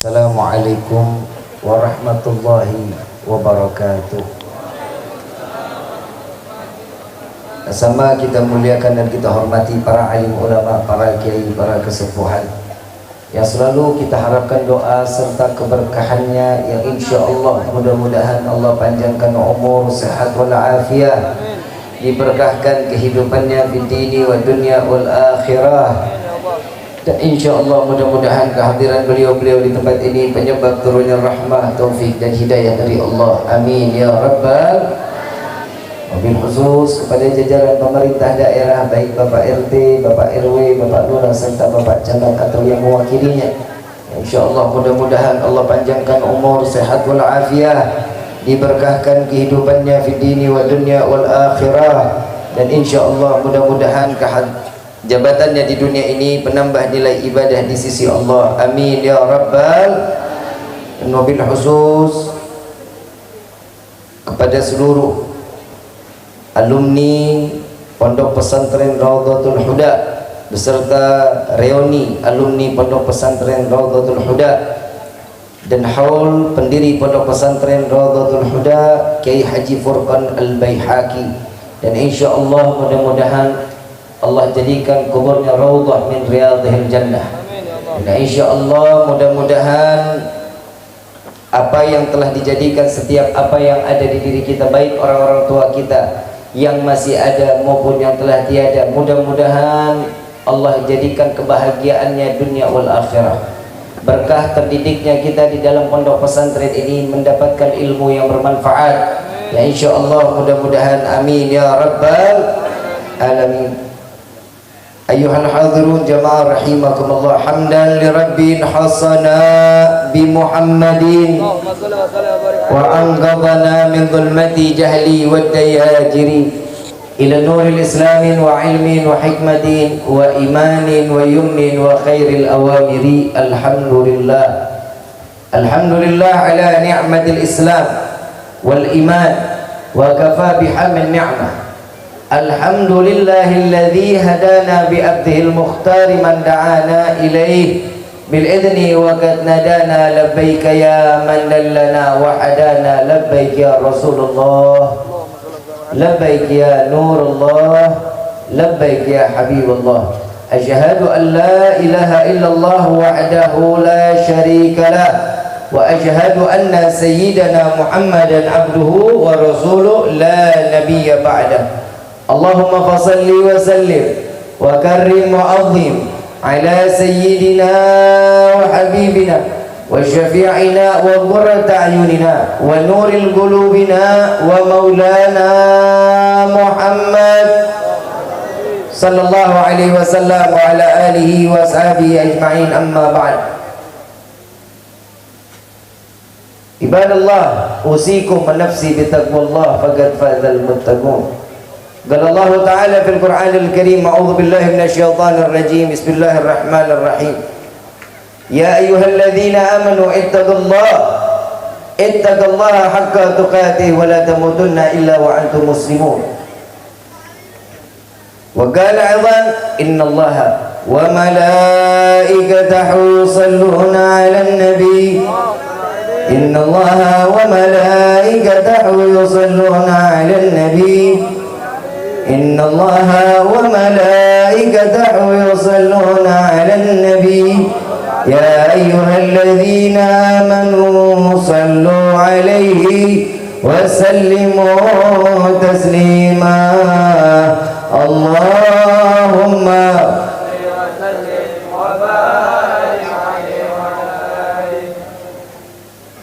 Assalamualaikum warahmatullahi wabarakatuh. Sama kita muliakan dan kita hormati para alim ulama, para kiai, para kesepuhan yang selalu kita harapkan doa serta keberkahannya, yang insya Allah mudah-mudahan Allah panjangkan umur, sehat wal afiat, diberkahkan kehidupannya di dini wa dunya wal akhirah. Dan insya Allah mudah-mudahan kehadiran beliau-beliau di tempat ini penyebab turunnya rahmah, taufik dan hidayah dari Allah. Amin ya rabbal. Wabil khusus kepada jajaran pemerintah daerah, baik Bapak RT, Bapak RW, Bapak Lurah serta Bapak Camat atau yang mewakilinya. Insya Allah mudah-mudahan Allah panjangkan umur, sehat wal afiat, diberkahkan kehidupannya fi dini wa dunya wal akhirah. Dan insya Allah mudah-mudahan jabatannya di dunia ini penambah nilai ibadah di sisi Allah. Amin ya rabbal. Dan wabil khusus kepada seluruh alumni Pondok Pesantren Raudhatul Huda beserta reuni alumni Pondok Pesantren Raudhatul Huda dan haul pendiri Pondok Pesantren Raudhatul Huda Kiai Haji Furqan Al-Baihaqi. Dan insya Allah mudah-mudahan Allah jadikan kuburnya raudhah min riyadhil jannah. Dan insya Allah mudah-mudahan apa yang telah dijadikan, setiap apa yang ada di diri kita, baik orang-orang tua kita yang masih ada maupun yang telah tiada, mudah-mudahan Allah jadikan kebahagiaannya dunia wal akhirah. Berkah terdidiknya kita di dalam pondok pesantren ini mendapatkan ilmu yang bermanfaat. Ya insya Allah mudah-mudahan. Amin ya rabbal alamin. Ayuhal hadirun jamaah rahimakumullah, hamdan li rabbin hasana bi Muhammadin wa anqadhana min dhulmati jahli wa dayajiri ila nuril islamin wa ilmin wa hikmatin wa imanin wa yumnin wa khairil awamiri. Alhamdulillah, alhamdulillah ala ni'matil islam wal iman wa kafa bihamd ni'mah. Alhamdulillahilladzi hadana bi abdihil mukhtar man da'ana ilaih bil idni wa qad nadana labbaika ya man dallana wa hadana labbaik ya Rasulullah labbaik ya Nurullah labbaik ya Habibullah. Asyhadu an la ilaha illallah wahdahu la syarika lah wa asyhadu anna sayyidana Muhammadan abduhu wa rasuluhu la nabiyya ba'dah. Allahumma fasalli wa sallim wa karrim wa azim ala sayyidina wa habibina wa syafi'ina wa qurrata a'yunina wa nuril qulubina wa maulana Muhammad sallallahu alaihi wasallam wa ala alihi wa sahbihi ajma'in. Amma ba'd. Ibadallah, usikum wa nafsi bitaqwallah faqad fazal muttaqun. Qala Allah Ta'ala fil Qur'anil Karim, a'udzu billahi minasyaitonir rajim, bismillahirrahmanirrahim. Ya ayyuhalladzina amanu ittaqullaha haqqa tuqatih wa la tamutunna illa wa antum muslimun. Wa qala 'azan, innallaha wa malaikatahu yusalluna 'alan nabi. Innallaha wa malaikatahu yusalluna 'alan nabi. Inna Allaha wa malaikatahu yusalluna 'alan nabi ya ayyuhalladzina amanu sallu 'alaihi wa sallimu taslima. Allahumma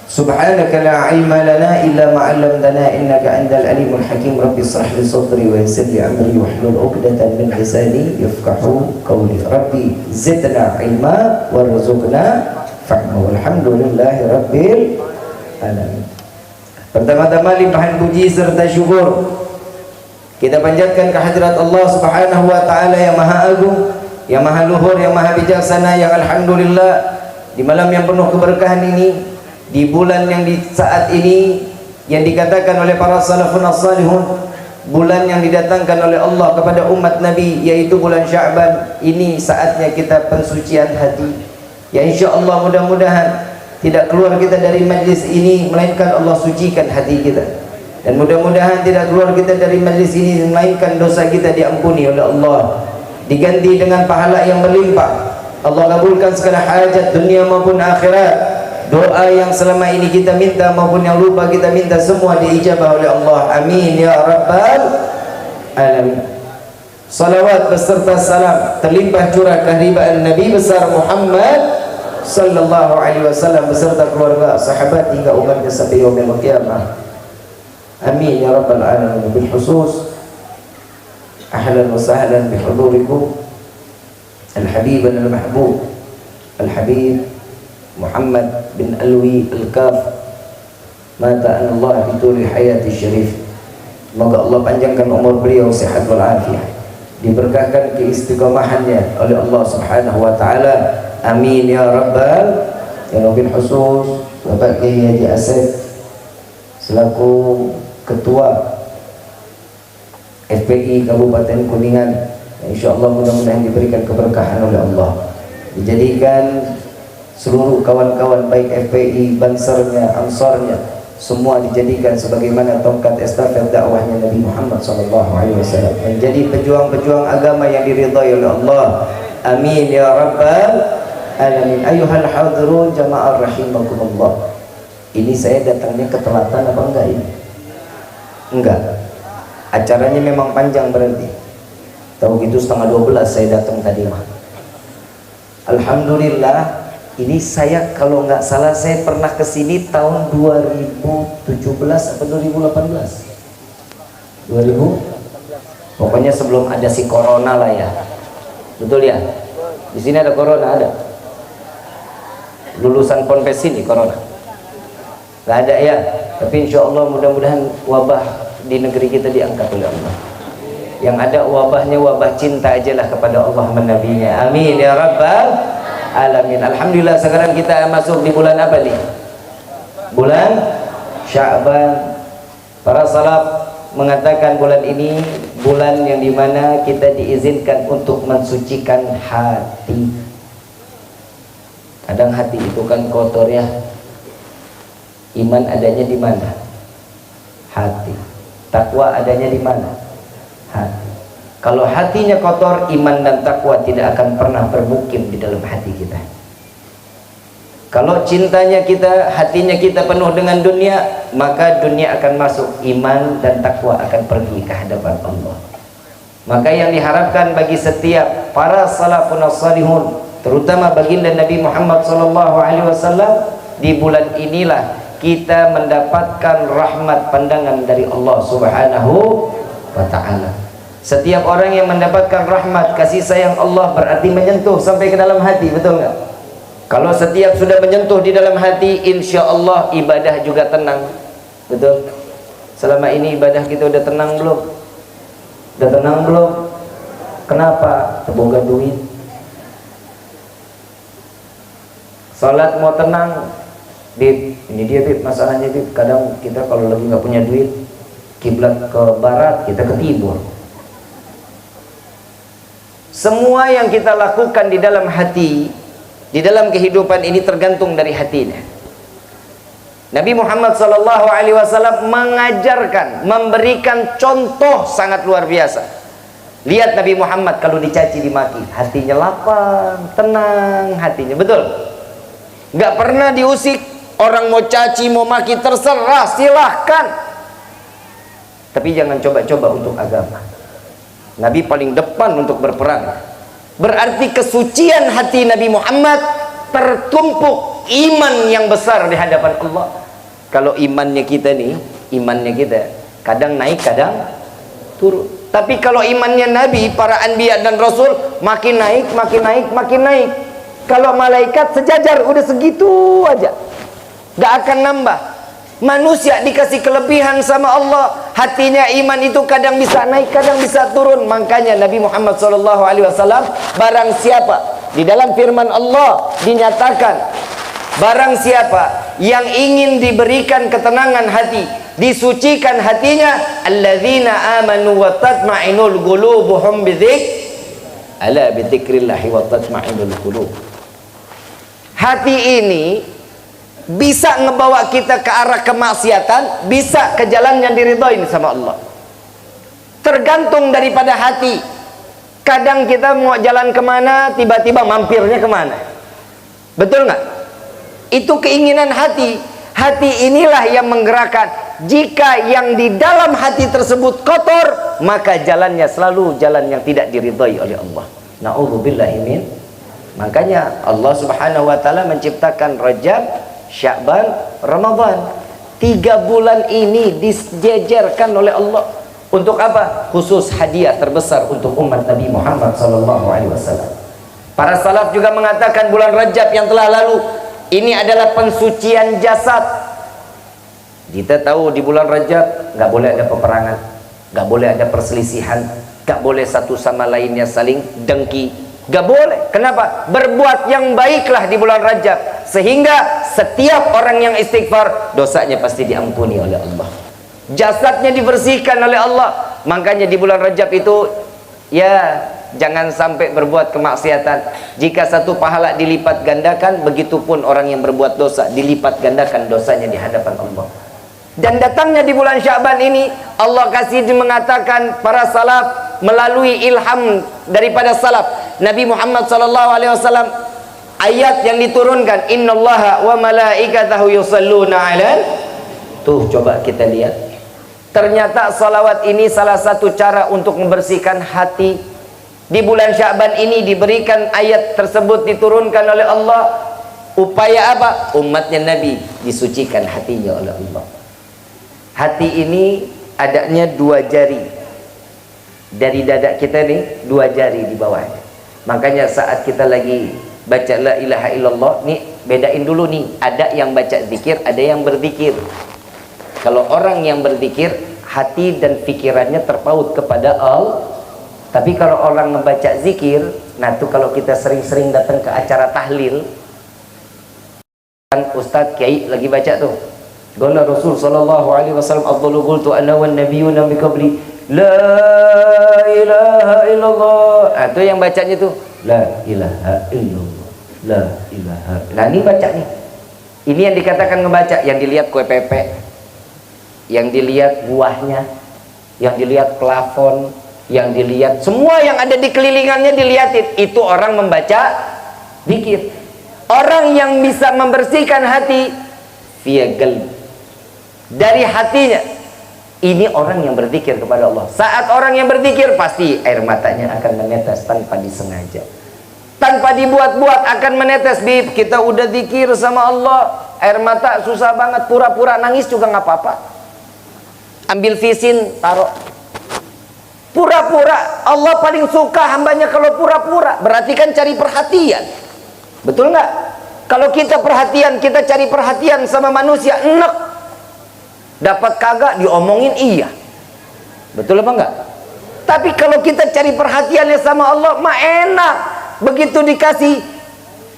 subhanaka la ilma lana illa ma 'allamtana innaka antal alimul hakim. Rabbi shrah li sadri wa yassir li amri wahlul 'uqdatam min lisani yafqahu qawli. Rabbi zidna ilma warzuqna fahma. Walhamdulillahi rabbil alamin. Pertama-tama limpahan puji serta syukur kita panjatkan kehadirat Allah Subhanahu wa taala yang maha agung, yang maha luhur, yang maha bijaksana, yang alhamdulillah di malam yang penuh keberkahan ini, di bulan yang di saat ini yang dikatakan oleh para salafun as-salihun, bulan yang didatangkan oleh Allah kepada umat Nabi, yaitu bulan Sya'ban. Ini saatnya kita pensucian hati. Ya insya Allah mudah-mudahan tidak keluar kita dari majlis ini melainkan Allah sucikan hati kita. Dan mudah-mudahan tidak keluar kita dari majlis ini melainkan dosa kita diampuni oleh Allah, diganti dengan pahala yang berlimpah. Allah kabulkan segala hajat dunia maupun akhirat. Doa yang selama ini kita minta maupun yang lupa kita minta semua diijabah oleh Allah. Amin ya rabbal alamin. Salawat beserta salam terlimpah curah kehadiran Nabi besar Muhammad sallallahu alaihi wasallam beserta keluarga, sahabat hingga umatnya sampai yaumil qiyamah. Amin ya rabbal alamin. Bil khusus ahlan wa sahlan bi hudurikum al-habib al-mahbub al-habib Muhammad bin Alwi Al-Kaf, mata Allah fi tuli hayati syarif. Semoga Allah panjangkan umur beliau, sehat wal afiah, diberkahkan keistiqomahannya oleh Allah Subhanahu wa taala. Amin ya rabbal. Yang lebih khusus Bapak Kiai Haji Asep selaku ketua FPI Kabupaten Kuningan, insyaallah mudah-mudahan diberikan keberkahan oleh Allah, dijadikan seluruh kawan-kawan baik FPI, bansernya, ansarnya, semua dijadikan sebagaimana tongkat estafet dakwahnya Nabi Muhammad SAW, menjadi pejuang-pejuang agama yang diridhai oleh Allah. Amin ya rabbal alamin. Ayuhal hadirun jamaah rahimakumullah. Ini saya datangnya ketelatan apa enggak ini? Enggak. Acaranya memang panjang berarti. Tahu gitu 11:30 saya datang tadi mah. Alhamdulillah. Ini saya kalau nggak salah saya pernah kesini tahun 2017 atau 2018. 2000. Pokoknya sebelum ada si corona lah ya. Betul ya? Di sini ada corona, ada. Lulusan ponpes ini corona. Nggak ada ya. Tapi insya Allah mudah-mudahan wabah di negeri kita diangkat oleh Allah. Yang ada wabahnya wabah cinta aja lah kepada Allah menabinya. Amin ya rabbal alamin. Alhamdulillah sekarang kita masuk di bulan apa nih? Bulan Sya'ban. Para salaf mengatakan bulan ini bulan yang dimana kita diizinkan untuk mensucikan hati. Kadang hati itu kan kotor ya. Iman adanya di mana? Hati. Takwa adanya di mana? Hati. Kalau hatinya kotor, iman dan takwa tidak akan pernah bermukim di dalam hati kita. Kalau cintanya kita, hatinya kita penuh dengan dunia, maka dunia akan masuk, iman dan takwa akan pergi ke hadapan Allah. Maka yang diharapkan bagi setiap para salafun as-salihun, terutama baginda Nabi Muhammad SAW, di bulan inilah kita mendapatkan rahmat pandangan dari Allah Subhanahu wa ta'ala. Setiap orang yang mendapatkan rahmat kasih sayang Allah berarti menyentuh sampai ke dalam hati, betul nggak? Kalau setiap sudah menyentuh di dalam hati, insya Allah ibadah juga tenang, betul? Selama ini ibadah kita udah tenang belum? Udah tenang belum? Kenapa? Terboga duit. Salat mau tenang, Bib, ini dia Bib, masalahnya Bib, kadang kita kalau lagi nggak punya duit, kiblat ke barat, kita ke timur. Semua yang kita lakukan di dalam hati, di dalam kehidupan ini tergantung dari hatinya. Nabi Muhammad SAW mengajarkan, memberikan contoh sangat luar biasa. Lihat Nabi Muhammad kalau dicaci dimaki, hatinya lapang, tenang hatinya, betul? Gak pernah diusik. Orang mau caci, mau maki, terserah, silahkan. Tapi jangan coba-coba untuk agama. Nabi paling depan untuk berperang. Berarti kesucian hati Nabi Muhammad tertumpuk iman yang besar di hadapan Allah. Kalau imannya kita nih, imannya kita kadang naik, kadang turun. Tapi kalau imannya Nabi, para anbiya dan rasul, makin naik, makin naik, makin naik. Kalau malaikat sejajar, udah segitu aja, gak akan nambah. Manusia dikasih kelebihan sama Allah, hatinya iman itu kadang bisa naik, kadang bisa turun. Makanya Nabi Muhammad SAW, barang siapa, di dalam firman Allah dinyatakan, barang siapa yang ingin diberikan ketenangan hati, disucikan hatinya, alladzina amanu wa tatma'inul qulubuhum bidzikr, ala bidzikrillah wa tatma'inul qulub. Hati ini bisa ngebawa kita ke arah kemaksiatan, bisa ke jalan yang diridhoin sama Allah. Tergantung daripada hati. Kadang kita mau jalan kemana, tiba-tiba mampirnya kemana. Betul nggak? Itu keinginan hati. Hati inilah yang menggerakkan. Jika yang di dalam hati tersebut kotor, maka jalannya selalu jalan yang tidak diridhai oleh Allah. Na'udzubillahi min. Makanya Allah Subhanahu wa taala menciptakan Rajab, Sya'ban, Ramadan. 3 bulan ini dijejerkan oleh Allah. Untuk apa? Khusus hadiah terbesar untuk umat Nabi Muhammad SAW. Para salaf juga mengatakan bulan Rajab yang telah lalu ini adalah pensucian jasad. Kita tahu di bulan Rajab nggak boleh ada peperangan, nggak boleh ada perselisihan, nggak boleh satu sama lainnya saling dengki, nggak boleh. Kenapa? Berbuat yang baiklah di bulan Rajab, sehingga setiap orang yang istighfar dosanya pasti diampuni oleh Allah. Jasadnya dibersihkan oleh Allah. Makanya di bulan Rajab itu ya jangan sampai berbuat kemaksiatan. Jika satu pahala dilipat gandakan, begitupun orang yang berbuat dosa dilipat gandakan dosanya di hadapan Allah. Dan datangnya di bulan Sya'ban ini, Allah kasih mengatakan para salaf melalui ilham daripada salaf Nabi Muhammad SAW, ayat yang diturunkan, innallaha wa malaikatahu yusalluna 'alan. Tuh coba kita lihat. Ternyata salawat ini salah satu cara untuk membersihkan hati. Di bulan Sya'ban ini diberikan ayat tersebut diturunkan oleh Allah. Upaya apa? Umatnya Nabi disucikan hatinya oleh Allah. Hati ini adanya 2 jari. Dari dada kita nih 2 jari di bawahnya. Makanya saat kita lagi baca la ilaha illallah, nih bedain dulu nih, ada yang baca zikir, ada yang berzikir. Kalau orang yang berzikir, hati dan pikirannya terpaut kepada Allah. Tapi kalau orang membaca zikir, nah tuh kalau kita sering-sering datang ke acara tahlil, kan Ustadz Kiai lagi baca tuh, Qala Rasul sallallahu alaihi wasallam, afdalu qultu ana wan nabiyyuna min qabli la ilaha illallah. Nah tuh yang bacanya tuh la ilaha illallah, la ilaha. Nah ini baca nih. Ini yang dikatakan ngebaca, yang dilihat kue pepe, yang dilihat buahnya, yang dilihat plafon, yang dilihat semua yang ada di kelilingannya dilihatin. Itu orang membaca zikir. Orang yang bisa membersihkan hati via qalb, dari hatinya. Ini orang yang berzikir kepada Allah. Saat orang yang berzikir pasti air matanya akan menetes tanpa disengaja, tanpa dibuat-buat akan menetes. Bib, kita udah zikir sama Allah, air mata susah banget, pura-pura nangis juga nggak apa-apa. Ambil visin, taruh. Pura-pura. Allah paling suka hambanya kalau pura-pura. Berarti kan cari perhatian. Betul nggak? Kalau kita perhatian, kita cari perhatian sama manusia, enak. Dapat kagak diomongin iya. Betul apa enggak? Tapi kalau kita cari perhatiannya sama Allah, mah enak. Begitu dikasih,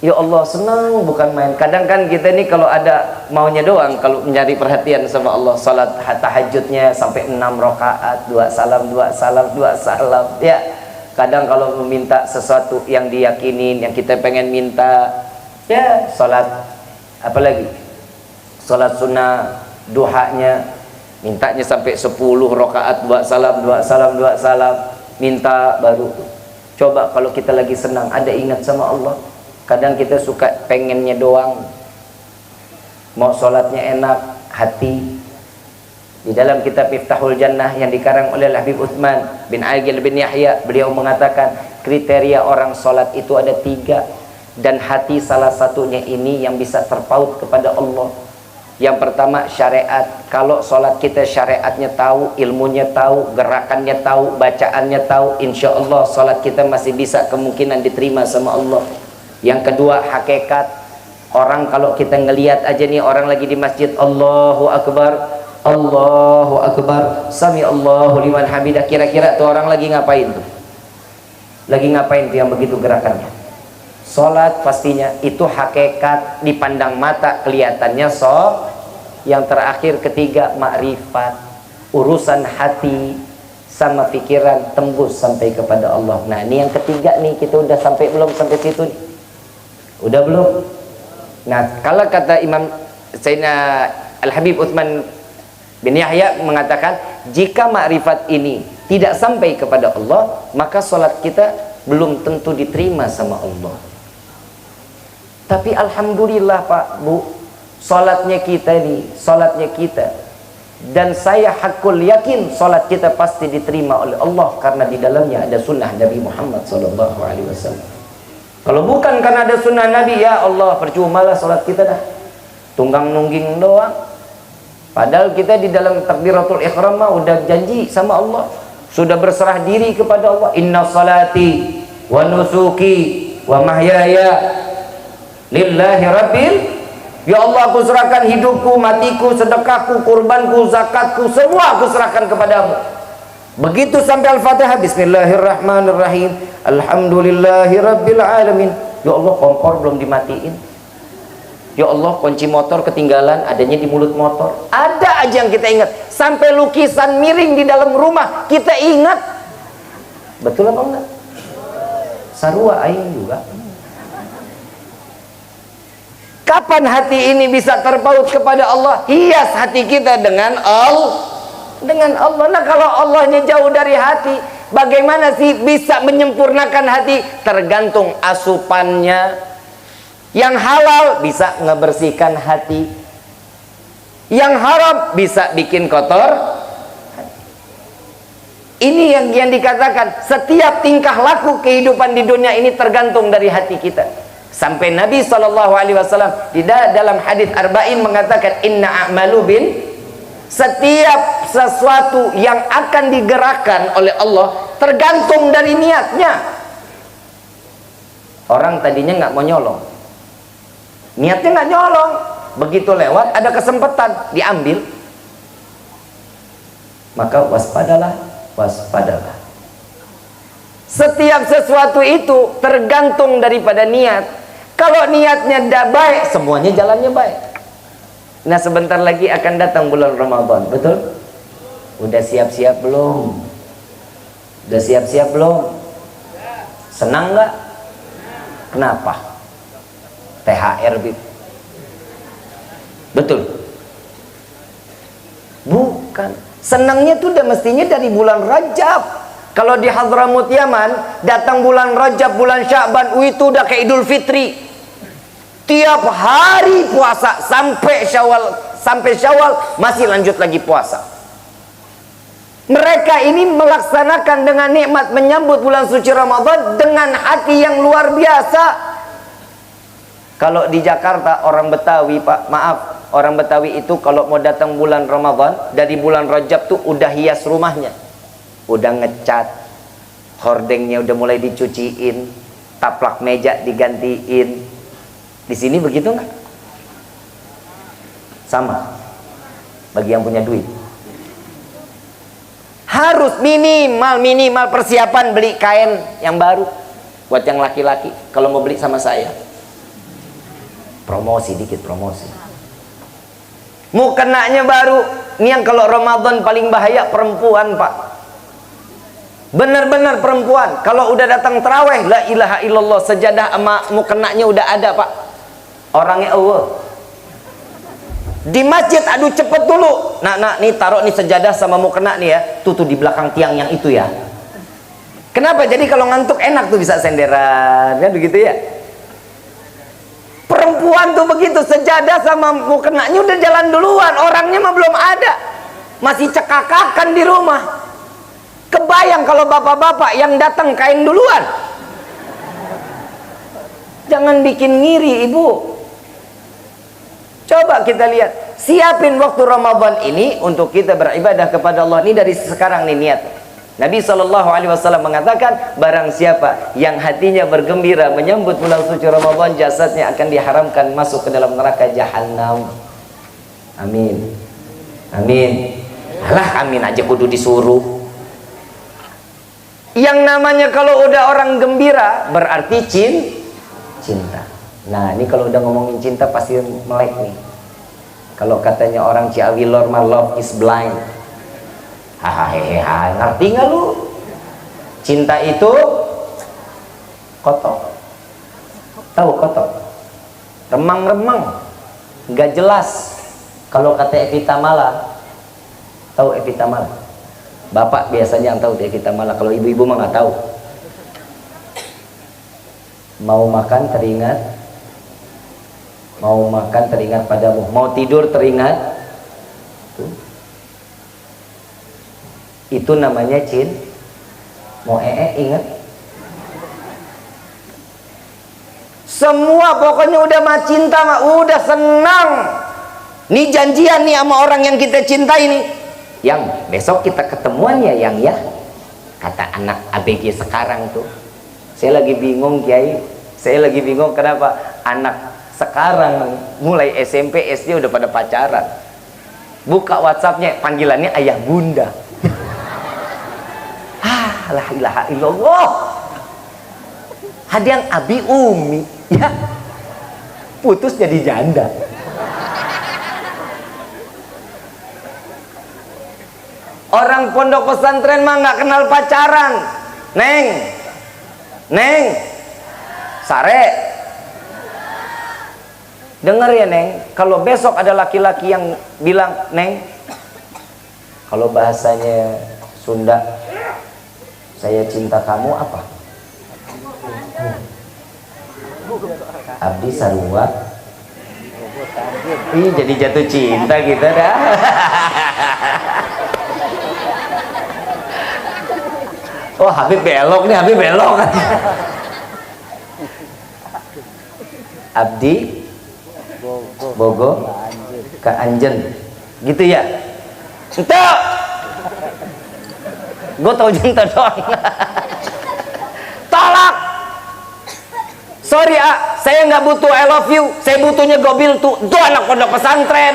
ya Allah senang, bukan main. Kadang kan kita nih kalau ada maunya doang, kalau mencari perhatian sama Allah, salat tahajudnya sampai 6 rakaat, 2 salam, 2 salam, 2 salam. Ya, kadang kalau meminta sesuatu yang diyakinin, yang kita pengen minta, ya salat, apalagi salat sunnah, duhanya, mintanya sampai 10 rakaat, 2 salam, 2 salam, 2 salam, minta baru. Coba kalau kita lagi senang, ada ingat sama Allah. Kadang kita suka pengennya doang, mau sholatnya enak, hati. Di dalam kitab Miftahul Jannah yang dikarang oleh Habib Utsman bin Aqil bin Yahya, beliau mengatakan kriteria orang sholat itu ada 3, dan hati salah satunya ini yang bisa terpaut kepada Allah. Yang pertama syariat. Kalau sholat kita syariatnya tahu, ilmunya tahu, gerakannya tahu, bacaannya tahu, insya Allah sholat kita masih bisa kemungkinan diterima sama Allah. Yang kedua hakikat. Orang kalau kita ngelihat aja nih orang lagi di masjid, Allahu Akbar, Allahu Akbar, Sami Allahu liman hamidah, kira-kira tuh orang lagi ngapain tuh? Lagi ngapain tuh yang begitu gerakannya? Sholat pastinya. Itu hakikat, dipandang mata kelihatannya Yang terakhir ketiga makrifat, urusan hati sama pikiran tembus sampai kepada Allah. Nah ini yang ketiga nih, kita udah sampai belum sampai situ nih? Udah belum? Nah kalau kata Imam Sayyidina Al-Habib Utsman bin Yahya mengatakan, jika makrifat ini tidak sampai kepada Allah, maka solat kita belum tentu diterima sama Allah. Tapi alhamdulillah Pak, Bu, solatnya kita nih, solatnya kita, dan saya hakul yakin solat kita pasti diterima oleh Allah karena di dalamnya ada sunnah Nabi Muhammad SAW. Kalau bukan karena ada sunnah Nabi, ya Allah, percumalah solat kita dah, tunggang nungging doang. Padahal kita di dalam takbiratul ihram mah udah janji sama Allah, sudah berserah diri kepada Allah. Inna salati wa nusuki wa mahyaya lillahi rabbil. Ya Allah, aku serahkan hidupku, matiku, sedekahku, kurbanku, zakatku, semua aku serahkan kepadamu. Begitu sampai Al-Fatihah, bismillahirrahmanirrahim, alhamdulillahi rabbil alamin. Ya Allah, kompor belum dimatiin. Ya Allah, kunci motor ketinggalan, adanya di mulut motor. Ada aja yang kita ingat. Sampai lukisan miring di dalam rumah kita ingat. Betul apa enggak? Sarua aing juga. Kapan hati ini bisa terpaut kepada Allah? Hias hati kita dengan Allah. Nah, kalau Allahnya jauh dari hati, bagaimana sih bisa menyempurnakan hati? Tergantung asupannya. Yang halal bisa ngebersihkan hati, yang haram bisa bikin kotor. Ini yang dikatakan, setiap tingkah laku kehidupan di dunia ini tergantung dari hati kita. Sampai Nabi SAW di dalam hadis arba'in mengatakan, inna a'malu bin, setiap sesuatu yang akan digerakkan oleh Allah tergantung dari niatnya. Orang tadinya nggak mau nyolong, niatnya nggak nyolong, begitu lewat ada kesempatan diambil, maka waspadalah. Setiap sesuatu itu tergantung daripada niat. Kalau niatnya tidak baik, semuanya jalannya baik. Nah, sebentar lagi akan datang bulan Ramadan, betul? Udah siap-siap belum? Udah siap-siap belum? Senang nggak? Kenapa? THR, Bib. Betul? Bukan. Senangnya tuh udah mestinya dari bulan Rajab. Kalau di Hadramut Yaman, datang bulan Rajab, bulan Sya'ban, itu udah kayak Idul Fitri. Tiap hari puasa sampai Syawal masih lanjut lagi puasa. Mereka ini melaksanakan dengan nikmat menyambut bulan suci Ramadan dengan hati yang luar biasa. Kalau di Jakarta orang Betawi, Pak, maaf, orang Betawi itu kalau mau datang bulan Ramadan, dari bulan Rajab tuh udah hias rumahnya, udah ngecat, hordengnya udah mulai dicuciin, taplak meja digantiin. Di sini begitu nggak? Sama bagi yang punya duit. Harus minimal persiapan beli kain yang baru buat yang laki-laki kalau mau beli sama saya. Promosi dikit, promosi. Mukenanya baru. Ini yang kalau Ramadan paling bahaya perempuan, Pak. Benar-benar perempuan. Kalau udah datang terawih, la ilaha illallah, sejadah sama mukenanya udah ada, Pak. Orangnya Allah. Di masjid, aduh cepet dulu. Nah, nih taruh nih sejadah sama mukena nih ya. Tuh di belakang tiang yang itu ya. Kenapa? Jadi kalau ngantuk enak tuh bisa senderan, kan begitu ya. Perempuan tuh begitu, sejadah sama mukenanya udah jalan duluan, orangnya mah belum ada, masih cekakakan di rumah. Kebayang kalau bapak-bapak yang datang kain duluan. Jangan bikin ngiri, Ibu. Coba kita lihat, siapin waktu Ramadan ini untuk kita beribadah kepada Allah. Ini dari sekarang nih niat. Nabi SAW mengatakan, barang siapa yang hatinya bergembira menyambut bulan suci Ramadan, jasadnya akan diharamkan masuk ke dalam neraka Jahannam. Amin. Amin. Alah, amin aja kudu disuruh. Yang namanya kalau udah orang gembira berarti cinta. Nah, ini kalau udah ngomongin cinta pasti melek nih. Kalau katanya orang Ciawi Lor mah love is blind. Hahaha, ngerti nggak lu? Cinta itu kotor. Tahu kotor? Remang-remang, nggak jelas. Kalau kata Evi Tamala, tahu Evi Tamala? Bapak biasanya yang tahu Evi Tamala, kalau ibu-ibu mah nggak tahu. Mau makan teringat, mau makan teringat padamu, mau tidur teringat. Tuh. Itu namanya mau ingat. Semua pokoknya udah mah cinta mah udah senang. Nih janjian nih sama orang yang kita cintai nih. Yang besok kita ketemuan ya yang ya. Kata anak ABG sekarang tuh. Saya lagi bingung Kiai. Saya lagi bingung kenapa anak sekarang mulai SMP SD udah pada pacaran. Buka WhatsAppnya panggilannya ayah bunda. La ilaha illallah. Ada yang abi umi ya. Putus jadi janda. Orang pondok pesantren mah nggak kenal pacaran. Neng, sare. Dengar ya Neng, kalau besok ada laki-laki yang bilang Neng, kalau bahasanya Sunda, saya cinta kamu apa? Abdi sarua. Ih, jadi jatuh cinta kita dah. Oh, Habib belok nih, Habib belok. Abdi Bogo ke Anjen. Gitu ya? Entuk. Gue tau cinta doang. Tolak. Sorry saya nggak butuh I love you. Saya butuhnya gobil tuh. Tuh anak pondok pesantren.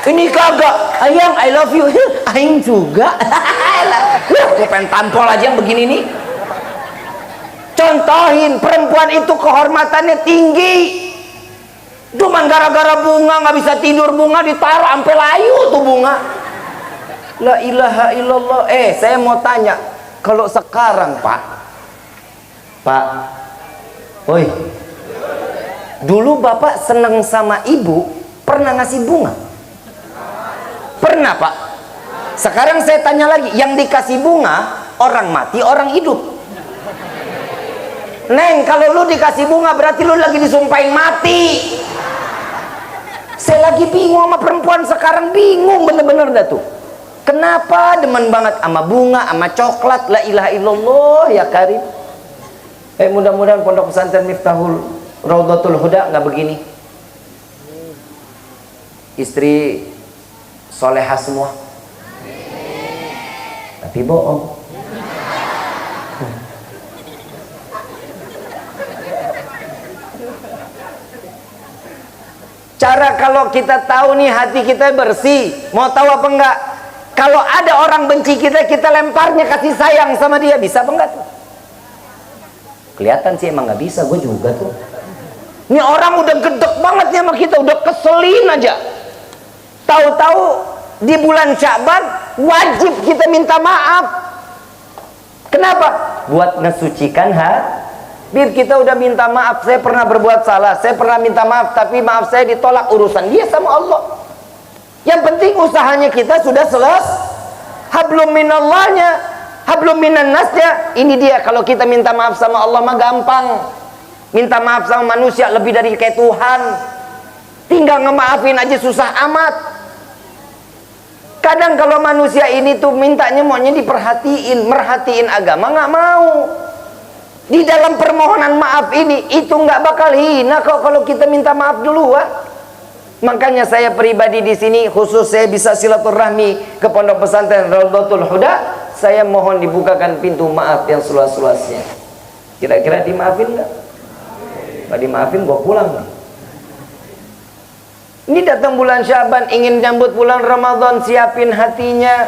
Ini kagak. Ayang I love you. Aing juga. Gue pengen tampol aja yang begini nih. Contohin, perempuan itu kehormatannya tinggi. Cuman gara-gara bunga nggak bisa tidur, bunga ditaruh sampai layu tuh bunga. La ilaha illallah. Saya mau tanya, kalau sekarang Pak, woi, dulu Bapak seneng sama ibu, pernah ngasih bunga? Pernah Pak? Sekarang saya tanya lagi, yang dikasih bunga, orang mati, orang hidup? Neng, kalau lu dikasih bunga berarti lu lagi disumpahin mati. Saya lagi bingung sama perempuan sekarang, bingung bener-bener dah tuh. Kenapa demen banget sama bunga, sama coklat? La ilaha illallah ya karim. Mudah-mudahan pondok pesantren Miftahul Raudhatul Huda nggak begini. Istri solehah semua. Tapi bohong. Cara kalau kita tahu nih hati kita bersih, mau tahu apa enggak? Kalau ada orang benci kita, kita lemparnya kasih sayang sama dia, bisa apa enggak tuh? Kelihatan sih emang nggak bisa, gue juga tuh. Ini orang udah gedek banget nih sama kita, udah keselin aja. Tahu-tahu di bulan Sya'ban wajib kita minta maaf. Kenapa? Buat ngesucikan biar kita udah minta maaf, saya pernah berbuat salah, saya pernah minta maaf, tapi maaf saya ditolak, urusan dia sama Allah. Yang penting usahanya kita sudah selesai. Hablum minallahnya, hablum minan nasnya. Ini dia, kalau kita minta maaf sama Allah mah gampang. Minta maaf sama manusia lebih dari kayak Tuhan. Tinggal ngemaafin aja susah amat. Kadang kalau manusia ini tuh mintanya maunya diperhatiin, merhatiin agama, nggak mau. Di dalam permohonan maaf ini, itu nggak bakal hina kok kalau kita minta maaf duluan. Makanya saya pribadi di sini khusus saya bisa silaturahmi ke pondok pesantren Raudhatul Huda, saya mohon dibukakan pintu maaf yang seluas-luasnya. Kira-kira dimaafin nggak? Nggak dimaafin, gua pulang. Ini datang bulan Sya'ban, ingin nyambut bulan Ramadan, siapin hatinya.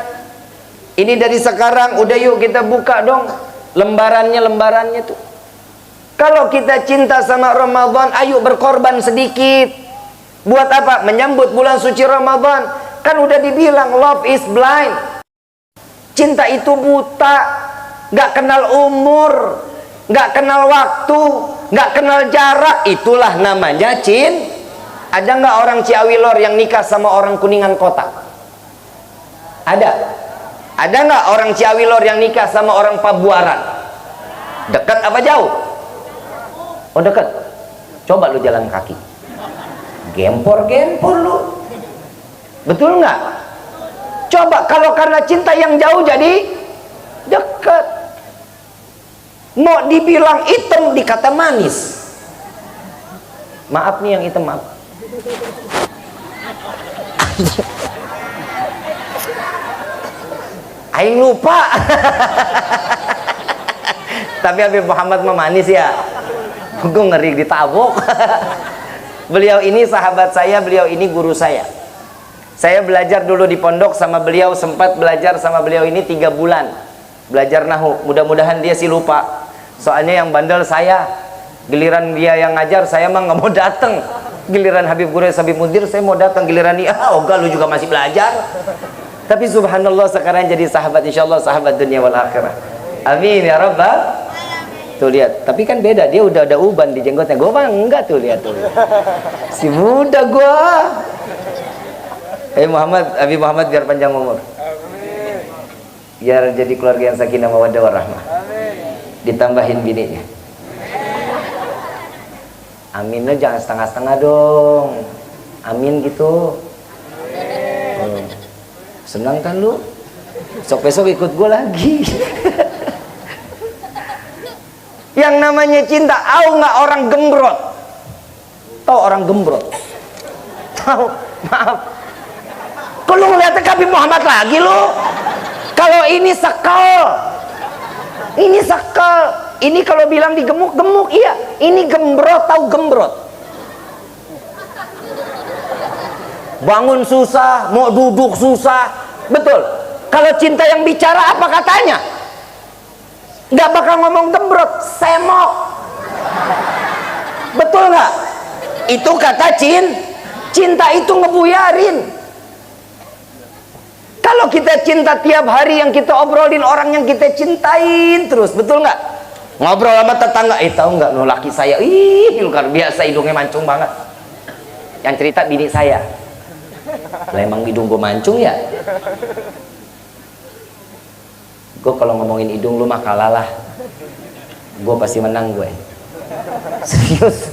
Ini dari sekarang, udah yuk kita buka dong lembarannya tuh. Kalau kita cinta sama Ramadan, ayo berkorban sedikit. Buat apa? Menyambut bulan suci Ramadan. Kan udah dibilang love is blind. Cinta itu buta, gak kenal umur, gak kenal waktu, gak kenal jarak. Itulah namanya cinta. Ada nggak orang Ciawi Lor yang nikah sama orang Kuningan Kota? Ada. Ada nggak orang Ciawi Lor yang nikah sama orang Pabuaran? Dekat apa jauh? Oh dekat. Coba lu jalan kaki. Gempor-gempor lu. Betul nggak? Coba kalau karena cinta yang jauh jadi dekat. Mau dibilang hitam dikata manis. Maaf nih yang hitam, maaf. Aing lupa. Tapi Habib Muhammad mah manis ya. Gue ngeri ditabok. Beliau ini sahabat saya, beliau ini guru saya. Saya belajar dulu di pondok sama beliau, sempat belajar sama beliau ini 3 bulan. Belajar nahu. Mudah-mudahan dia sih lupa. Soalnya yang bandel saya. Giliran dia yang ngajar, saya mah nggak mau datang. Giliran Habib Gures, Habib Mudir, saya mau datang. Giliran dia, ogah lu juga masih belajar. Tapi subhanallah sekarang jadi sahabat, insya Allah sahabat dunia wal akhirah. Amin ya rabbal. Tuh lihat, tapi kan beda, dia udah ada uban di jenggotnya. Gue mah enggak tuh, lihat tuh. Si muda gue. Muhammad, Habib Muhammad biar panjang umur. Biar jadi keluarga yang sakinah mawaddah warahmah. Ditambahin bininya. Amin lo jangan setengah-setengah dong. Amin gitu. Senang kan lu? Besok ikut gue lagi. Yang namanya cinta, tahu nggak orang gembrot? Tahu orang gembrot? Tahu? Maaf. Kok lu ngeliatnya Habib Muhammad lagi lu? Kalau ini sekal. Ini sekal. Ini kalau bilang digemuk-gemuk, iya. Ini gembrot, tahu gembrot? Bangun susah, mau duduk susah. Betul. Kalau cinta yang bicara apa katanya? Nggak bakal ngomong gembrot, semok. Betul nggak? Itu kata cinta itu ngebuyarin. Kalau kita cinta tiap hari yang kita obrolin orang yang kita cintain terus, betul nggak? Ngobrol sama tetangga, tahu nggak lo laki saya, luar biasa hidungnya mancung banget. Yang cerita bini saya. Lah emang hidung gue mancung ya? Gue kalau ngomongin hidung lu mah kalah lah. Gue pasti menang gue. Serius.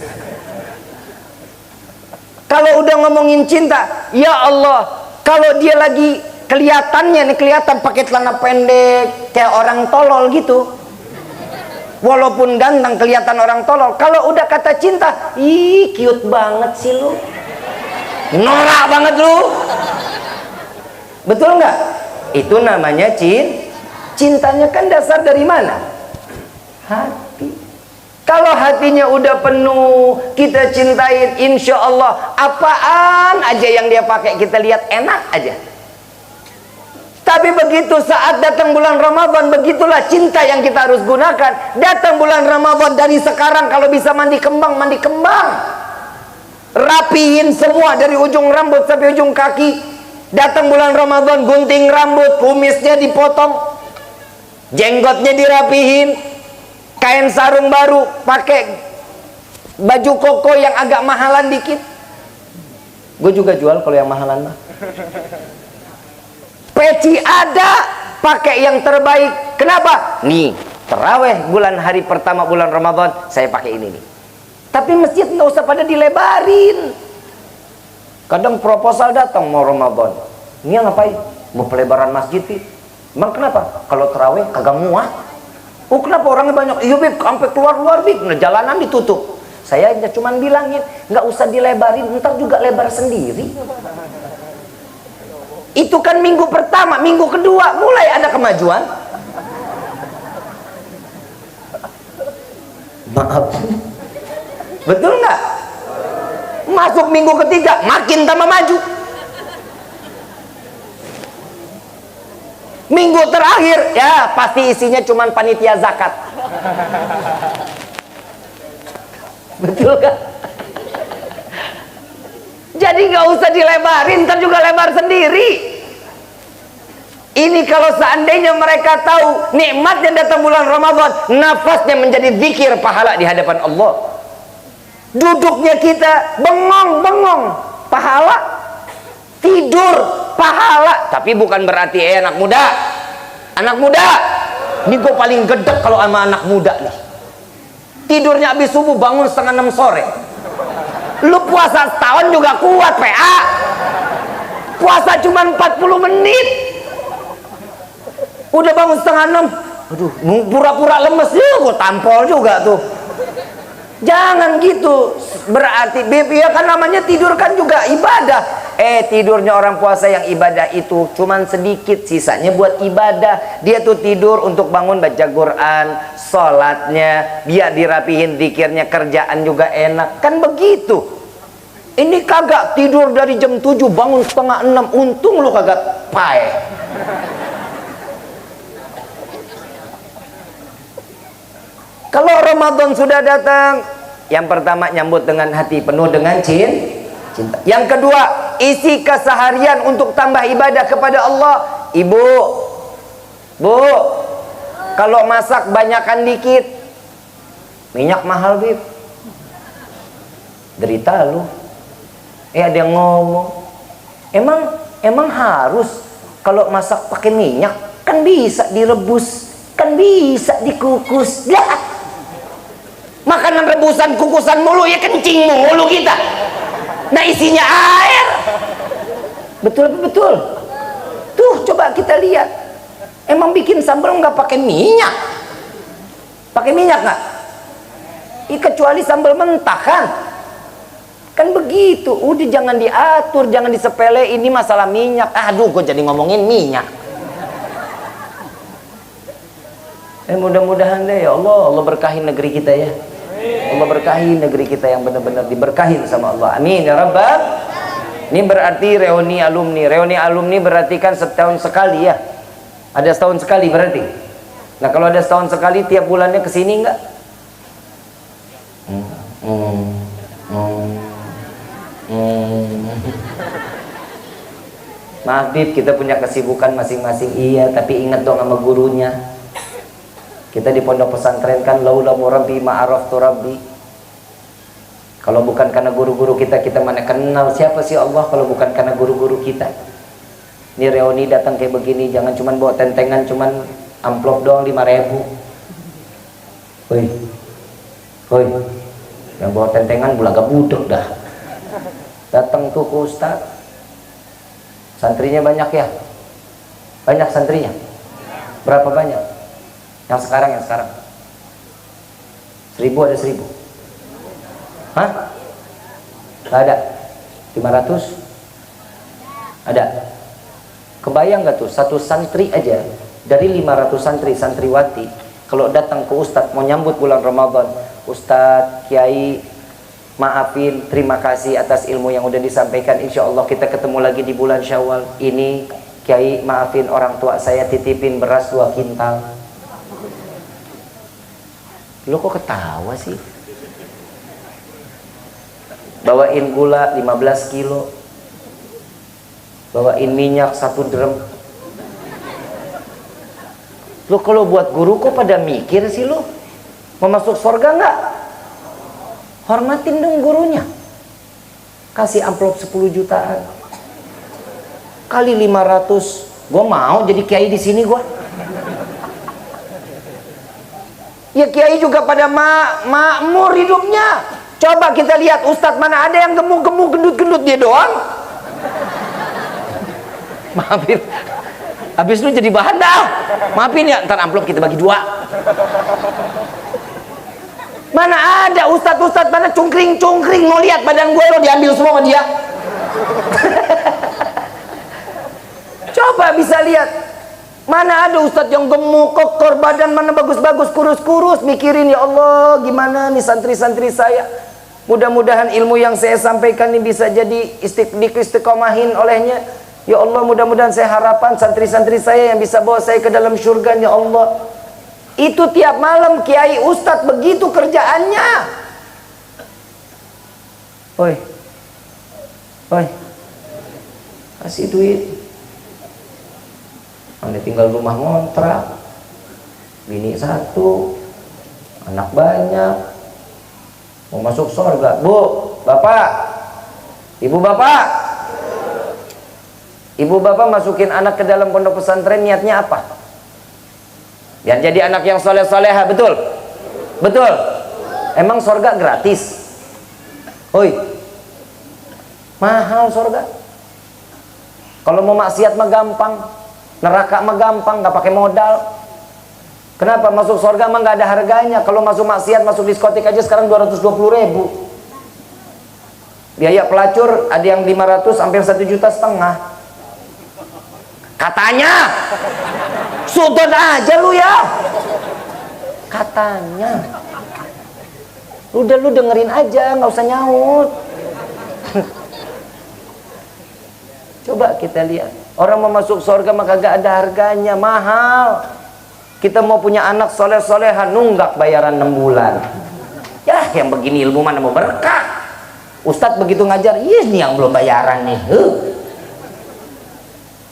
Kalau udah ngomongin cinta, ya Allah, kalau dia lagi kelihatannya nih, kelihatan pakai celana pendek kayak orang tolol gitu. Walaupun ganteng kelihatan orang tolol. Kalau udah kata cinta, cute banget sih lu. Norak banget lu. Betul nggak? Itu namanya cintanya kan dasar dari mana? Hati. Kalau hatinya udah penuh, kita cintain, insya Allah apaan aja yang dia pakai kita lihat enak aja. Tapi begitu saat datang bulan Ramadan, begitulah cinta yang kita harus gunakan. Datang bulan Ramadan, dari sekarang kalau bisa mandi kembang, mandi kembang. Rapihin semua dari ujung rambut sampai ujung kaki. Datang bulan Ramadan, gunting rambut, kumisnya dipotong, jenggotnya dirapihin, kain sarung baru, pakai baju koko yang agak mahalan dikit. Gue juga jual kalau yang mahalan mah. Peci ada, pakai yang terbaik. Kenapa? Nih, terawih bulan hari pertama bulan Ramadan, saya pakai ini nih. Tapi masjid nggak usah pada dilebarin. Kadang proposal datang mau Ramadan. Ini ngapain? Mau pelebaran masjid sih. Emang kenapa? Kalau terawih kagak muat. Oh kenapa orangnya banyak? Iya Bib, sampai keluar-luar Bib. Nah, jalanan ditutup. Saya cuma bilangin, nggak usah dilebarin, ntar juga lebar sendiri. Itu kan minggu pertama, minggu kedua mulai ada kemajuan. Maaf. Betul nggak? Masuk minggu ketiga makin tambah maju. Minggu terakhir ya pasti isinya cuman panitia zakat. Betul kan? Jadi nggak usah dilebarin, ntar juga lebar sendiri. Ini kalau seandainya mereka tahu nikmat yang datang bulan Ramadan, nafasnya menjadi zikir pahala di hadapan Allah. Duduknya kita bengong-bengong, pahala. Tidur, pahala. Tapi bukan berarti anak muda. Anak muda, ini gue paling gedek kalau sama anak muda nih. Tidurnya habis subuh, bangun setengah 6 sore. Lu puasa setahun juga kuat, PA. Puasa cuma 40 menit. Udah bangun setengah 6. Aduh, pura-pura lemes ya, gue tampol juga tuh. Jangan gitu. Berarti ya kan namanya tidur kan juga ibadah. Tidurnya orang puasa yang ibadah itu cuman sedikit, sisanya buat ibadah. Dia tuh tidur untuk bangun baca Quran, sholatnya, biar dirapihin zikirnya, kerjaan juga enak. Kan begitu. Ini kagak, tidur dari jam 7 bangun setengah 6. Untung lu kagak pae. Kalau Ramadan sudah datang, yang pertama nyambut dengan hati penuh dengan cinta. Yang kedua, isi keseharian untuk tambah ibadah kepada Allah. Ibu, Bu, kalau masak banyakan dikit, minyak mahal, Bib. Derita lu. Ada yang ngomong, emang harus kalau masak pakai minyak? Kan bisa direbus, kan bisa dikukus. Lah, makanan rebusan kukusan mulu ya, kencing mulu kita. Nah isinya air. Betul. Tuh coba kita lihat. Emang bikin sambal nggak pakai minyak? Pakai minyak nggak? Kecuali sambal mentah kan? Kan begitu. Udah jangan diatur, jangan disepele. Ini masalah minyak. Aduh, gue jadi ngomongin minyak. Mudah-mudahan deh ya Allah berkahi negeri kita ya. Allah berkahi negeri kita yang benar-benar diberkahin sama Allah. Amin ya Rabbal. Ini berarti reuni alumni. Reuni alumni berarti kan setahun sekali ya. Ada setahun sekali berarti. Nah kalau ada setahun sekali, tiap bulannya kesini enggak? Maaf Bib, kita punya kesibukan masing-masing. Iya, tapi ingat dong sama gurunya. Kita di pondok pesantren kan laula murabbi ma'araftu rabbi. Kalau bukan karena guru-guru kita mana kenal siapa sih Allah kalau bukan karena guru-guru kita. Ini reuni datang kayak begini, jangan cuman bawa tentengan, cuman amplop doang 5.000. Hoi. Yang bawa tentengan bulaga budek dah. Datang tuh ke Ustaz. Santrinya banyak ya? Banyak santrinya? Berapa banyak? Yang sekarang 1000 ada 1000? Hah? Gak ada? 500? Ada? Kebayang gak tuh satu santri aja dari 500 santri santriwati kalau datang ke Ustadz mau nyambut bulan Ramadan, Ustadz, Kiai, maafin, terima kasih atas ilmu yang udah disampaikan. Insya Allah kita ketemu lagi di bulan Syawal. Ini Kiai maafin orang tua saya titipin beras 2 kintal. Lo kok ketawa sih? Bawain gula 15 kilo. Bawain minyak 1 drum. Lo kalau buat guru kok pada mikir sih lo? Mau masuk surga nggak? Hormatin dong gurunya. Kasih amplop 10 jutaan. Kali 500. Gue mau jadi kiai di sini gue. Ya kiai juga pada makmur hidupnya. Coba kita lihat ustadz mana ada yang gemuk-gemuk, gendut-gendut, dia doang. Maafin. Habis lu jadi bahan dah. Maafin ya, ntar amplop kita bagi 2. Mana ada ustadz-ustadz mana cungkring-cungkring, mau lihat badan gue lo diambil semua sama dia. Coba bisa lihat. Mana ada ustadz yang gemuk, kokor, badan mana bagus-bagus, kurus-kurus, mikirin ya Allah gimana nih santri-santri saya. Mudah-mudahan ilmu yang saya sampaikan ini bisa jadi istiqomahin olehnya. Ya Allah, mudah-mudahan saya harapan santri-santri saya yang bisa bawa saya ke dalam surga ya Allah. Itu tiap malam kiai ustadz begitu kerjaannya. Oi, kasih duit. Anda tinggal rumah ngontrak, bini 1, anak banyak, mau masuk surga. Bu, bapak, ibu bapak, ibu bapak masukin anak ke dalam pondok pesantren niatnya apa? Biar jadi anak yang soleh-soleha, betul? Betul? Emang surga gratis? Oi, mahal surga. Kalau mau maksiat mah gampang, neraka mah gampang, nggak pakai modal. Kenapa? Masuk surga mah nggak ada harganya. Kalau masuk maksiat, masuk diskotik aja sekarang 220.000. Biaya pelacur ada yang 500 hampir 1,5 juta. Katanya, sudut aja lu ya. Katanya, udah lu dengerin aja, nggak usah nyaut. Coba kita lihat, orang mau masuk surga maka gak ada harganya, mahal. Kita mau punya anak soleh-solehan, nunggak bayaran 6 bulan. Ya, yang begini ilmu mana mau berkah? Ustadz begitu ngajar, ini yang belum bayaran nih.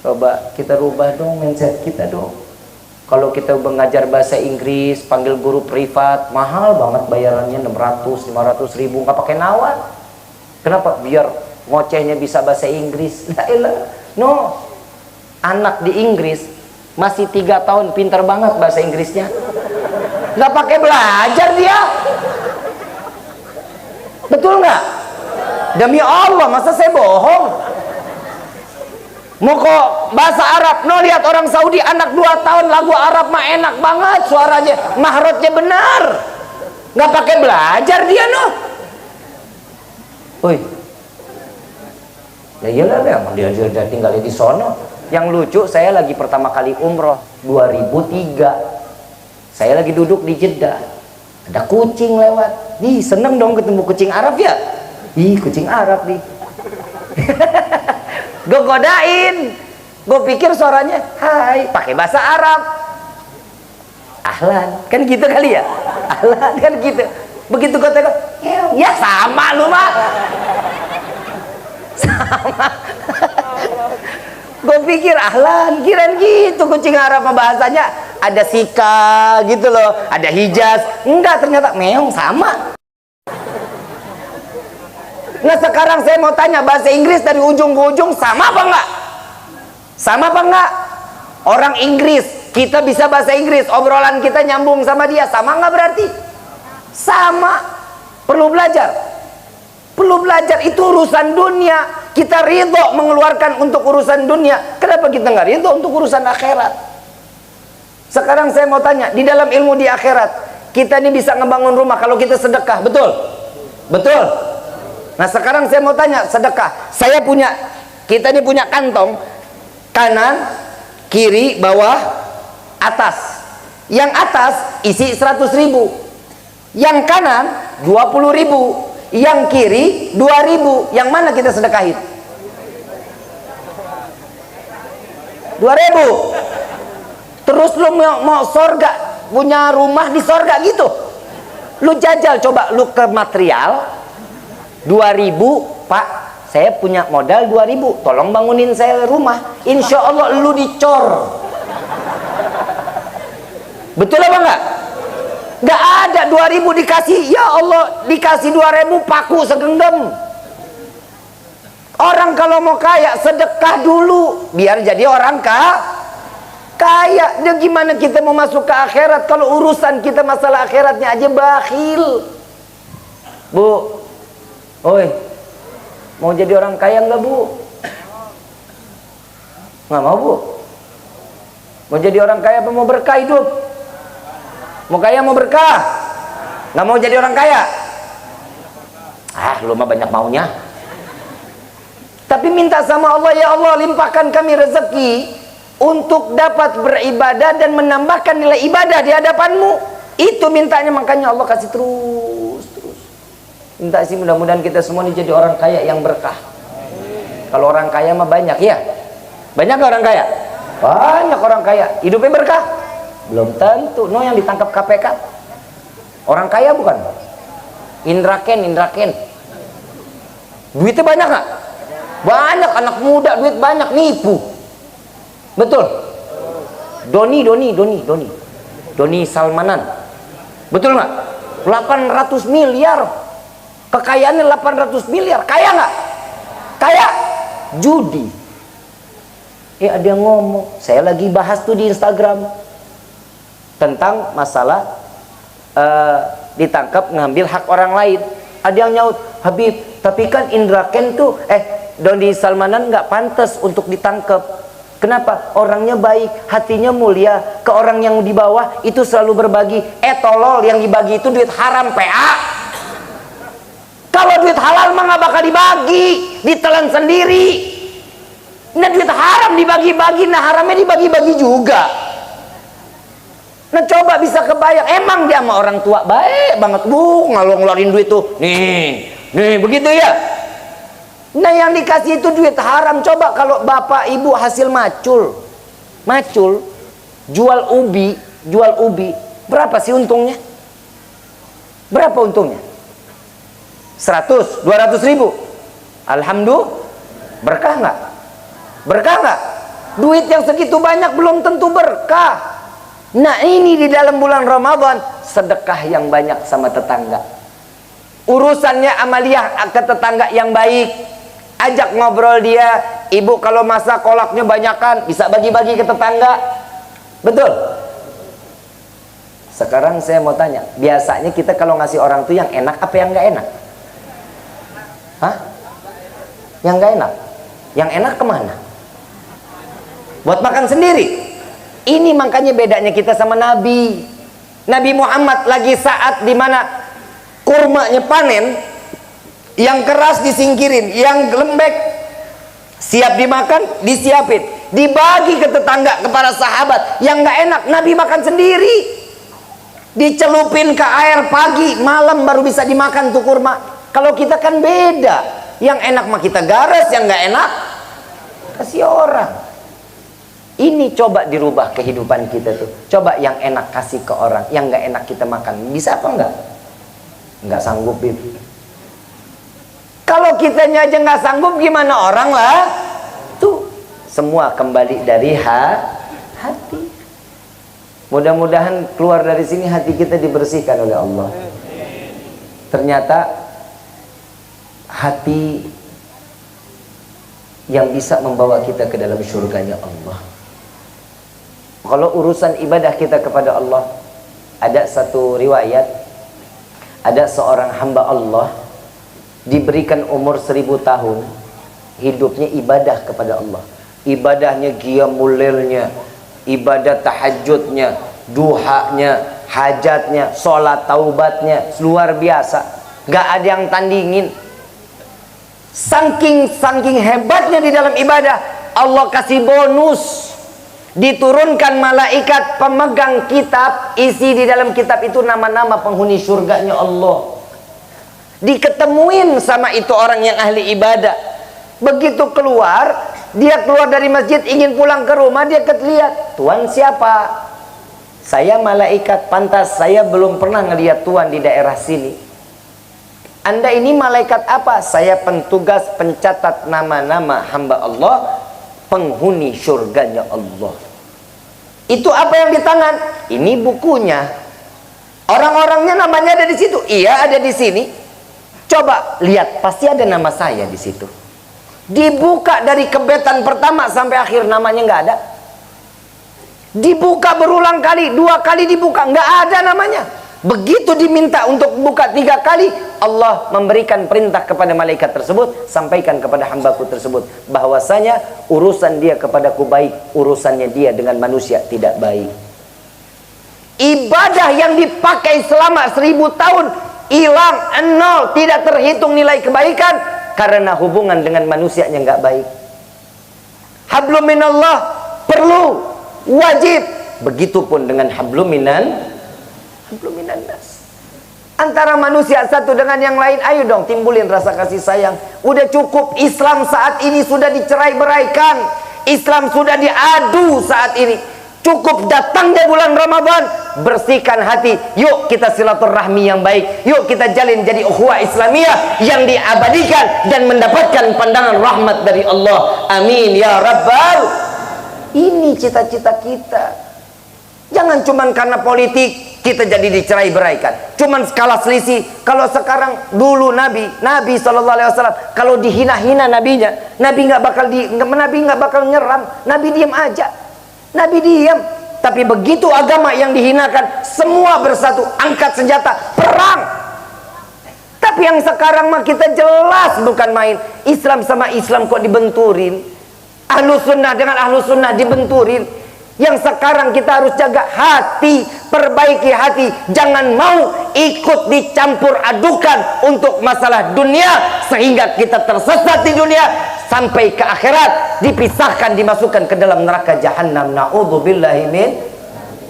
Coba kita rubah dong mindset kita dong. Kalau kita mengajar bahasa Inggris, panggil guru privat, mahal banget bayarannya, 600-500 ribu, nggak pakai nawar. Kenapa? Biar ngocehnya bisa bahasa Inggris. No, anak di Inggris masih 3 tahun, pintar banget bahasa Inggrisnya, nggak pakai belajar dia. Betul nggak? Demi Allah, masa saya bohong? Mau kok bahasa Arab? No, lihat orang Saudi anak 2 tahun lagu Arab mah enak banget suaranya, mahrotnya benar, nggak pakai belajar dia no. Woi, ya iyalah dia tinggal di sono. Yang lucu, saya lagi pertama kali umroh 2003, saya lagi duduk di Jeddah, ada kucing lewat. Ih, seneng dong ketemu kucing Arab ya. Ih, kucing Arab nih. Gue godain, gue pikir suaranya hai, pakai bahasa Arab, ahlan, kan gitu kali ya, ahlan kan gitu. Begitu gue tengok, ya sama lu mah, sama. Gue pikir ahlan, kirain gitu kucing Arab bahasanya ada sika gitu loh, ada hijaz, enggak, ternyata meong, sama. Nah sekarang saya mau tanya, bahasa Inggris dari ujung ke ujung sama apa enggak? Sama apa enggak? Orang Inggris, kita bisa bahasa Inggris, obrolan kita nyambung sama dia, sama enggak berarti? Sama. Perlu belajar. Perlu belajar, itu urusan dunia. Kita ridho mengeluarkan untuk urusan dunia. Kenapa kita nggak ridho untuk urusan akhirat? Sekarang saya mau tanya, di dalam ilmu di akhirat, kita ini bisa ngebangun rumah kalau kita sedekah, betul? Betul? Nah sekarang saya mau tanya, sedekah, saya punya, kita ini punya kantong, kanan, kiri, bawah, atas. Yang atas isi 100.000, yang kanan 20.000, yang kiri 2.000. Yang mana kita sedekahin? 2.000. Terus lu mau sorga, punya rumah di sorga gitu, lu jajal, coba lu ke material 2.000, Pak, saya punya modal 2.000, tolong bangunin saya rumah, insya Allah lu dicor. Betul apa enggak? Enggak ada 2.000 dikasih, ya Allah, dikasih 2.000 paku segenggam. Orang kalau mau kaya sedekah dulu biar jadi orang kaya. Dan gimana kita mau masuk ke akhirat kalau urusan kita masalah akhiratnya aja bakhil? Bu, oi, mau jadi orang kaya enggak bu? Nggak mau bu? Mau jadi orang kaya apa mau berkah hidup? Mau kaya mau berkah? Nggak mau jadi orang kaya? Ah, lu mah banyak maunya. Tapi minta sama Allah, ya Allah limpahkan kami rezeki untuk dapat beribadah dan menambahkan nilai ibadah di hadapanmu. Itu mintanya, makanya Allah kasih terus. Minta sih mudah-mudahan kita semua ini jadi orang kaya yang berkah. Kalau orang kaya mah banyak ya. Banyak gak orang kaya? Banyak orang kaya. Hidupnya berkah? Belum tentu. No, yang ditangkap KPK orang kaya bukan? Indra Ken. Duitnya banyak gak? Banyak. Anak muda duit banyak, nipu. Betul? Doni Salmanan. Betul nggak? 800 miliar Kekayaannya 800 miliar. Kaya nggak? Kaya. Judi. Ada yang ngomong, saya lagi bahas tuh di Instagram tentang masalah ditangkap ngambil hak orang lain. Ada yang nyaut, Habib, tapi kan Indra Ken tuh Doni Salmanan nggak pantas untuk ditangkap. Kenapa? Orangnya baik, hatinya mulia, ke orang yang di bawah itu selalu berbagi. Tolol, yang dibagi itu duit haram, PA. Kalau duit halal mah nggak bakal dibagi, ditelan sendiri. Nah duit haram dibagi-bagi, nah haramnya dibagi-bagi juga. Nah coba bisa kebayang, emang dia sama orang tua baik banget, ngeluarin duit tuh, nih begitu ya. Nah yang dikasih itu duit haram. Coba kalau bapak ibu hasil macul, jual ubi, berapa sih untungnya? Berapa untungnya? 100, 200 ribu. Alhamdulillah, berkah nggak? Berkah nggak? Duit yang segitu banyak belum tentu berkah. Nah ini di dalam bulan Ramadan, sedekah yang banyak sama tetangga. Urusannya amaliyah ke tetangga yang baik. Ajak ngobrol dia, ibu kalau masak kolaknya banyakan, bisa bagi-bagi ke tetangga. Betul? Sekarang saya mau tanya, biasanya kita kalau ngasih orang tuh yang enak apa yang nggak enak? Hah? Yang nggak enak? Yang enak kemana? Buat makan sendiri. Ini makanya bedanya kita sama Nabi. Nabi Muhammad lagi saat dimana kurmanya panen, yang keras disingkirin, yang lembek siap dimakan, disiapin, dibagi ke tetangga, kepada sahabat. Yang nggak enak Nabi makan sendiri, dicelupin ke air pagi, malam baru bisa dimakan tuh kurma. Kalau kita kan beda, yang enak mah kita garis, yang nggak enak kasih orang. Ini coba dirubah kehidupan kita tuh. Coba yang enak kasih ke orang, yang nggak enak kita makan. Bisa apa enggak? Nggak sanggup itu. Kalau kitanya aja nggak sanggup, gimana orang lah? Tuh semua kembali dari hati. Mudah-mudahan keluar dari sini hati kita dibersihkan oleh Allah. Ternyata hati yang bisa membawa kita ke dalam surganya Allah. Kalau urusan ibadah kita kepada Allah, ada satu riwayat, ada seorang hamba Allah diberikan umur 1000 tahun, hidupnya ibadah kepada Allah. Ibadahnya qiyamul lailnya, ibadah tahajudnya, duhanya, hajatnya, sholat taubatnya, luar biasa. Gak ada yang tandingin. Saking hebatnya di dalam ibadah, Allah kasih bonus. Diturunkan malaikat pemegang kitab, isi di dalam kitab itu nama-nama penghuni surganya Allah. Diketemuin sama itu orang yang ahli ibadah. Begitu keluar, dia keluar dari masjid ingin pulang ke rumah, dia lihat, Tuhan siapa? Saya malaikat, pantas saya belum pernah ngelihat Tuhan di daerah sini. Anda ini malaikat apa? Saya petugas pencatat nama-nama hamba Allah, penghuni surganya Allah. Itu apa yang di tangan? Ini bukunya. Orang-orangnya namanya ada di situ. Iya, ada di sini. Coba lihat, pasti ada nama saya di situ. Dibuka dari kebetan pertama sampai akhir, namanya nggak ada. Dibuka berulang kali, 2 kali dibuka, nggak ada namanya. Begitu diminta untuk buka 3 kali, Allah memberikan perintah kepada malaikat tersebut, sampaikan kepada hambaku tersebut bahwasanya urusan dia kepadaku baik, urusannya dia dengan manusia tidak baik. Ibadah yang dipakai selama 1000 tahun hilang, nol, tidak terhitung nilai kebaikan karena hubungan dengan manusianya nggak baik. Hablum minallah perlu, wajib. Begitupun dengan hablum minan nas. Antara manusia satu dengan yang lain, ayo dong timbulin rasa kasih sayang. Udah cukup, Islam saat ini sudah dicerai-beraikan, Islam sudah diadu saat ini. Cukup datangnya bulan Ramadan, bersihkan hati. Yuk kita silaturahmi yang baik, yuk kita jalin jadi ukhuwah Islamiyah yang diabadikan dan mendapatkan pandangan rahmat dari Allah. Amin ya rabbal. Ini cita-cita kita. Jangan cuman karena politik. kita jadi dicerai-beraikan. Cuman skala selisih. Kalau sekarang, dulu Nabi SAW, kalau dihina-hina nabinya, Nabi nggak bakal nyeram, Nabi diam aja, Nabi diam. Tapi begitu agama yang dihinakan, semua bersatu, angkat senjata, perang. Tapi yang sekarang mah kita jelas bukan main. Islam sama Islam kok dibenturin, Ahlus Sunnah dengan Ahlus Sunnah dibenturin. Yang sekarang kita harus jaga hati, perbaiki hati, jangan mau ikut dicampur adukan untuk masalah dunia sehingga kita tersesat di dunia sampai ke akhirat, dipisahkan, dimasukkan ke dalam neraka jahanam. Na'udzubillahi min.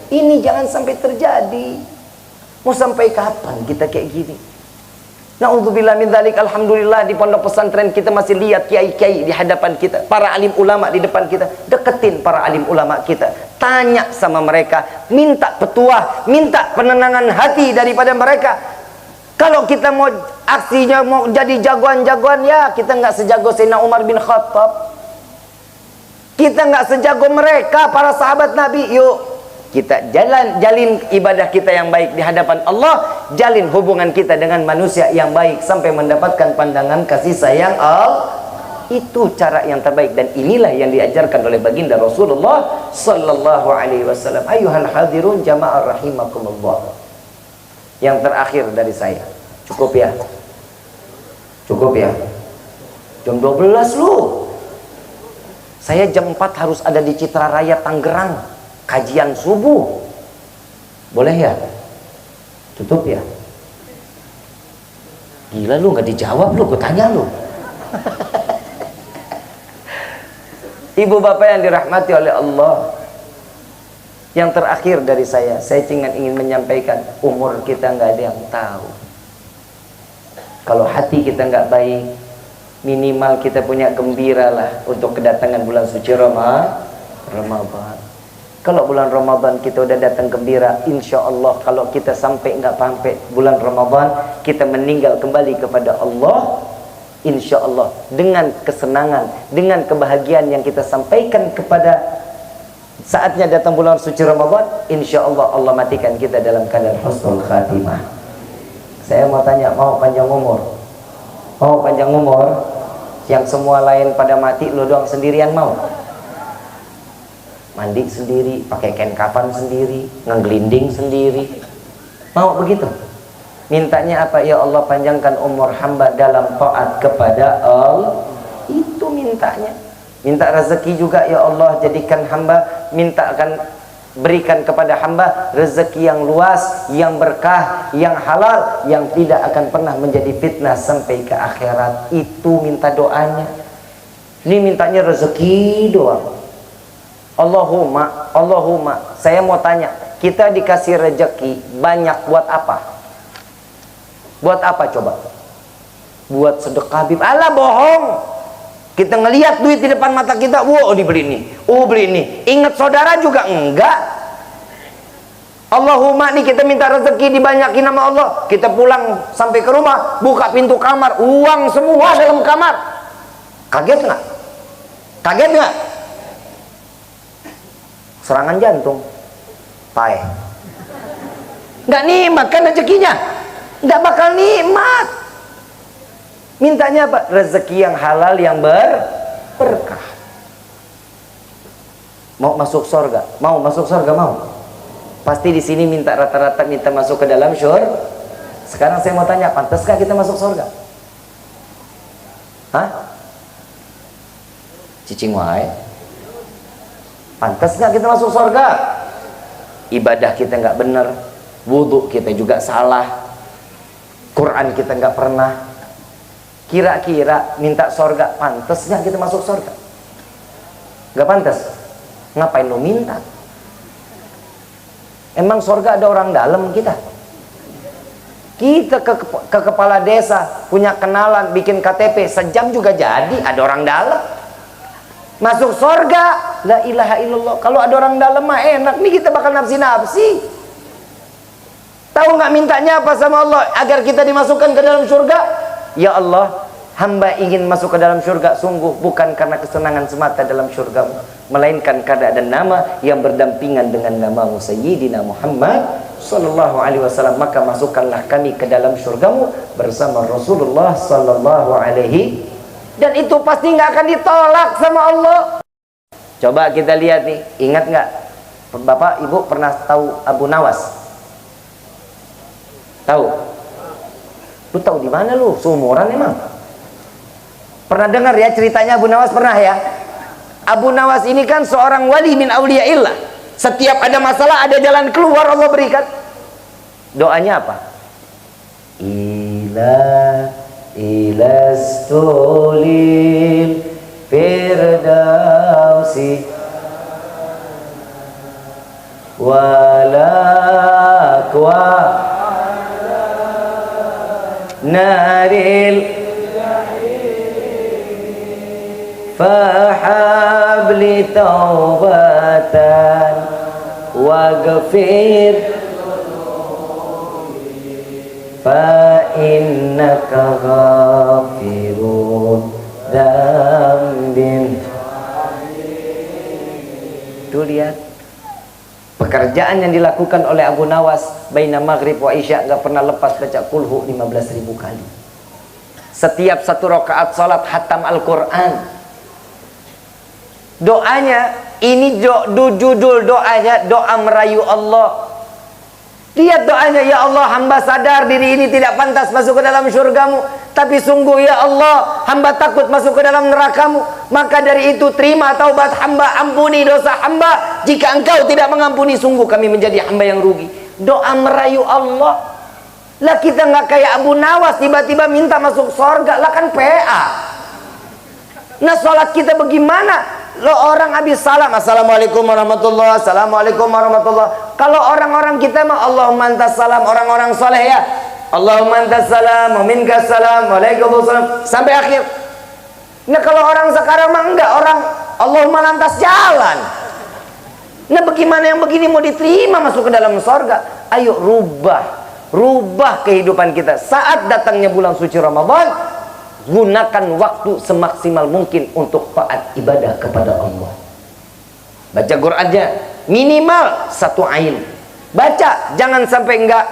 Ini jangan sampai terjadi. Mau sampai kapan kita kayak gini? Na'udzubillah min dzalik. Alhamdulillah di pondok pesantren kita masih lihat kiai-kiai di hadapan kita, para alim ulama di depan kita. Deketin para alim ulama kita, tanya sama mereka, minta petuah, minta penenangan hati daripada mereka. Kalau kita mau aksinya mau jadi jagoan-jagoan, ya kita nggak sejago Sayyidina Umar bin Khattab, kita nggak sejago mereka para sahabat Nabi. Yuk kita jalin ibadah kita yang baik di hadapan Allah, jalin hubungan kita dengan manusia yang baik sampai mendapatkan pandangan kasih sayang Allah. Itu cara yang terbaik, dan inilah yang diajarkan oleh baginda Rasulullah sallallahu alaihi wasallam. Ayuhal hadirun jamaah rahimakumullah. Yang terakhir dari saya, cukup ya? Cukup ya? Jam 12 lu. Saya jam 4 harus ada di Citra Raya Tangerang, kajian subuh. Boleh ya? Tutup ya? Gila lu, nggak dijawab lu, gue tanya lu. Ibu bapak yang dirahmati oleh Allah, yang terakhir dari saya cuma ingin menyampaikan, umur kita nggak ada yang tahu. Kalau hati kita nggak baik, minimal kita punya gembira lah untuk kedatangan bulan suci Ramadan. Kalau bulan Ramadan kita udah datang gembira, insya Allah kalau kita sampai nggak sampai bulan Ramadan, kita meninggal kembali kepada Allah, insya Allah dengan kesenangan, dengan kebahagiaan yang kita sampaikan kepada saatnya datang bulan suci Ramadan, insya Allah Allah matikan kita dalam keadaan husnul khatimah. Saya mau tanya, mau panjang umur? Mau panjang umur? Yang semua lain pada mati, lo doang sendirian mau? Mandi sendiri, pakai kain kafan sendiri, ngeglinding sendiri, mau begitu? Mintanya apa? Ya Allah, panjangkan umur hamba dalam taat kepada Allah. Itu mintanya. Minta rezeki juga, ya Allah, jadikan hamba, mintakan, berikan kepada hamba rezeki yang luas, yang berkah, yang halal, yang tidak akan pernah menjadi fitnah sampai ke akhirat. Itu minta doanya. Ini mintanya rezeki doang. Allahumma, saya mau tanya, kita dikasih rezeki banyak buat apa? Buat apa coba? Buat sedekah bib. Alah, bohong. Kita ngelihat duit di depan mata kita, wow, dibeli ini, beli ini. Ingat saudara juga enggak. Allahumma, nih kita minta rezeki dibanyakin sama Allah. Kita pulang sampai ke rumah, buka pintu kamar, uang semua dalam kamar. Kaget nggak? Kaget nggak? Serangan jantung, pae. Nggak nikmat kan rezekinya, nggak bakal nikmat. Mintanya apa? Rezeki yang halal, yang berkah. Mau masuk surga? Mau masuk surga? Mau? Pasti di sini minta rata-rata minta masuk ke dalam surga. Sekarang saya mau tanya, pantaskah kita masuk surga? Hah? Cicing wae. Pantas nggak kita masuk surga? Ibadah kita nggak benar, wudhu kita juga salah, Quran kita nggak pernah. Kira-kira minta surga, pantas nggak kita masuk surga? Nggak pantas. Ngapain lo minta? Emang surga ada orang dalam kita? Kita ke kepala desa, punya kenalan, bikin KTP, sejam juga jadi, ada orang dalam. Masuk surga, la ilaha illallah. Kalau ada orang dalam mah enak, nih kita bakal nafsi-nafsi. Tahu nggak mintanya apa sama Allah agar kita dimasukkan ke dalam surga? Ya Allah, hamba ingin masuk ke dalam surga, sungguh bukan karena kesenangan semata dalam surgamu, melainkan karena ada nama yang berdampingan dengan namamu, Sayyidina Muhammad sallallahu alaihi wasallam, maka masukkanlah kami ke dalam surgamu bersama Rasulullah sallallahu alaihi. Dan itu pasti nggak akan ditolak sama Allah. Coba kita lihat nih, ingat nggak Bapak Ibu pernah tahu Abu Nawas? Tahu? Lu tahu di mana lu? Seumuran emang. Pernah dengar ya ceritanya Abu Nawas, pernah ya? Abu Nawas ini kan seorang wali min auliyaillah. Setiap ada masalah, ada jalan keluar Allah berikan. Doanya apa? Ilastulil firdausi walakwa naril fahabli taubatan waghfir fa innaka ghafirun dzambin. Tuh lihat pekerjaan yang dilakukan oleh Abu Nawas baina maghrib wa isya, gak pernah lepas baca kulhu 15.000 kali. Setiap satu rakaat salat hatam Al-Quran. Doanya ini judul doanya doa merayu Allah. Lihat doanya, ya Allah, hamba sadar diri ini tidak pantas masuk ke dalam syurgamu, tapi sungguh ya Allah, hamba takut masuk ke dalam nerakamu. Maka dari itu terima taubat hamba, ampuni dosa hamba. Jika engkau tidak mengampuni, sungguh kami menjadi hamba yang rugi. Doa merayu Allah. Lah kita nggak kayak Abu Nawas tiba-tiba minta masuk surga, lah kan PA. Nah sholat kita bagaimana? Lo orang habis salam, assalamualaikum warahmatullah, assalamualaikum warahmatullah. Kalau orang-orang kita mah Allahumma antas salam, orang-orang soleh ya, Allahumma antas salam, wa minkas salam, waalaikumsalam, sampai akhir. Nah kalau orang sekarang mah enggak, orang Allahumma lantas jalan. Nah bagaimana yang begini mau diterima masuk ke dalam surga? Ayo rubah kehidupan kita. Saat datangnya bulan suci Ramadan, gunakan waktu semaksimal mungkin untuk taat ibadah kepada Allah. Baca Qur'annya minimal 1 ain. Baca, jangan sampai enggak.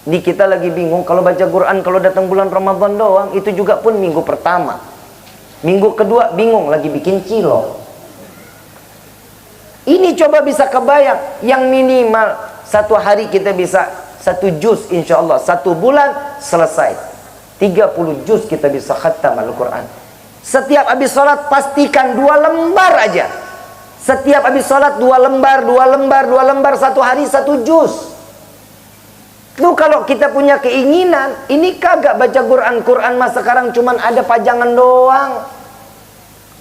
Di kita lagi bingung kalau baca Quran kalau datang bulan Ramadan doang, itu juga pun minggu pertama. Minggu kedua bingung lagi bikin cilok. Ini coba bisa kebayang, yang minimal 1 hari kita bisa 1 juz insyaallah, 1 bulan selesai. 30 juz kita bisa khatam Al-Quran. Setiap habis sholat pastikan 2 lembar aja. Setiap habis sholat 2 lembar 1 hari 1 juz. Itu kalau kita punya keinginan. Ini kagak baca Quran mas sekarang cuman ada pajangan doang.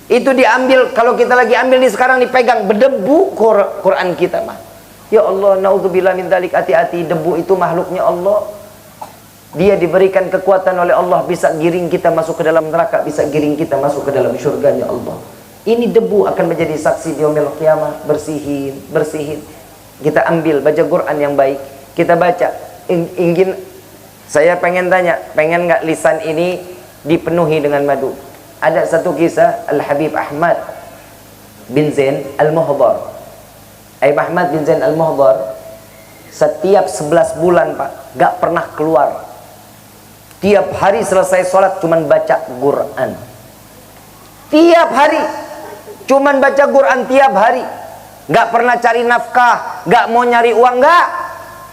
Itu diambil, kalau kita lagi ambil nih sekarang dipegang, berdebu Quran kita mah. Ya Allah, naudzubillah min dzalik, hati-hati, debu itu makhluknya Allah. Dia diberikan kekuatan oleh Allah, bisa giring kita masuk ke dalam neraka, bisa giring kita masuk ke dalam syurganya Allah. Ini debu akan menjadi saksi di yaumil qiyamah. Bersihin. Kita ambil, baca Quran yang baik, kita baca. Saya pengen tanya, pengen nggak lisan ini dipenuhi dengan madu? Ada satu kisah Al-Habib Ahmad bin Zain Al-Muhdar. Ahmad bin Zain Al-Muhdar setiap 11 bulan Pak, gak pernah keluar. Tiap hari selesai sholat cuman baca Quran. Tiap hari cuman baca Quran tiap hari. Gak pernah cari nafkah, gak mau nyari uang, gak.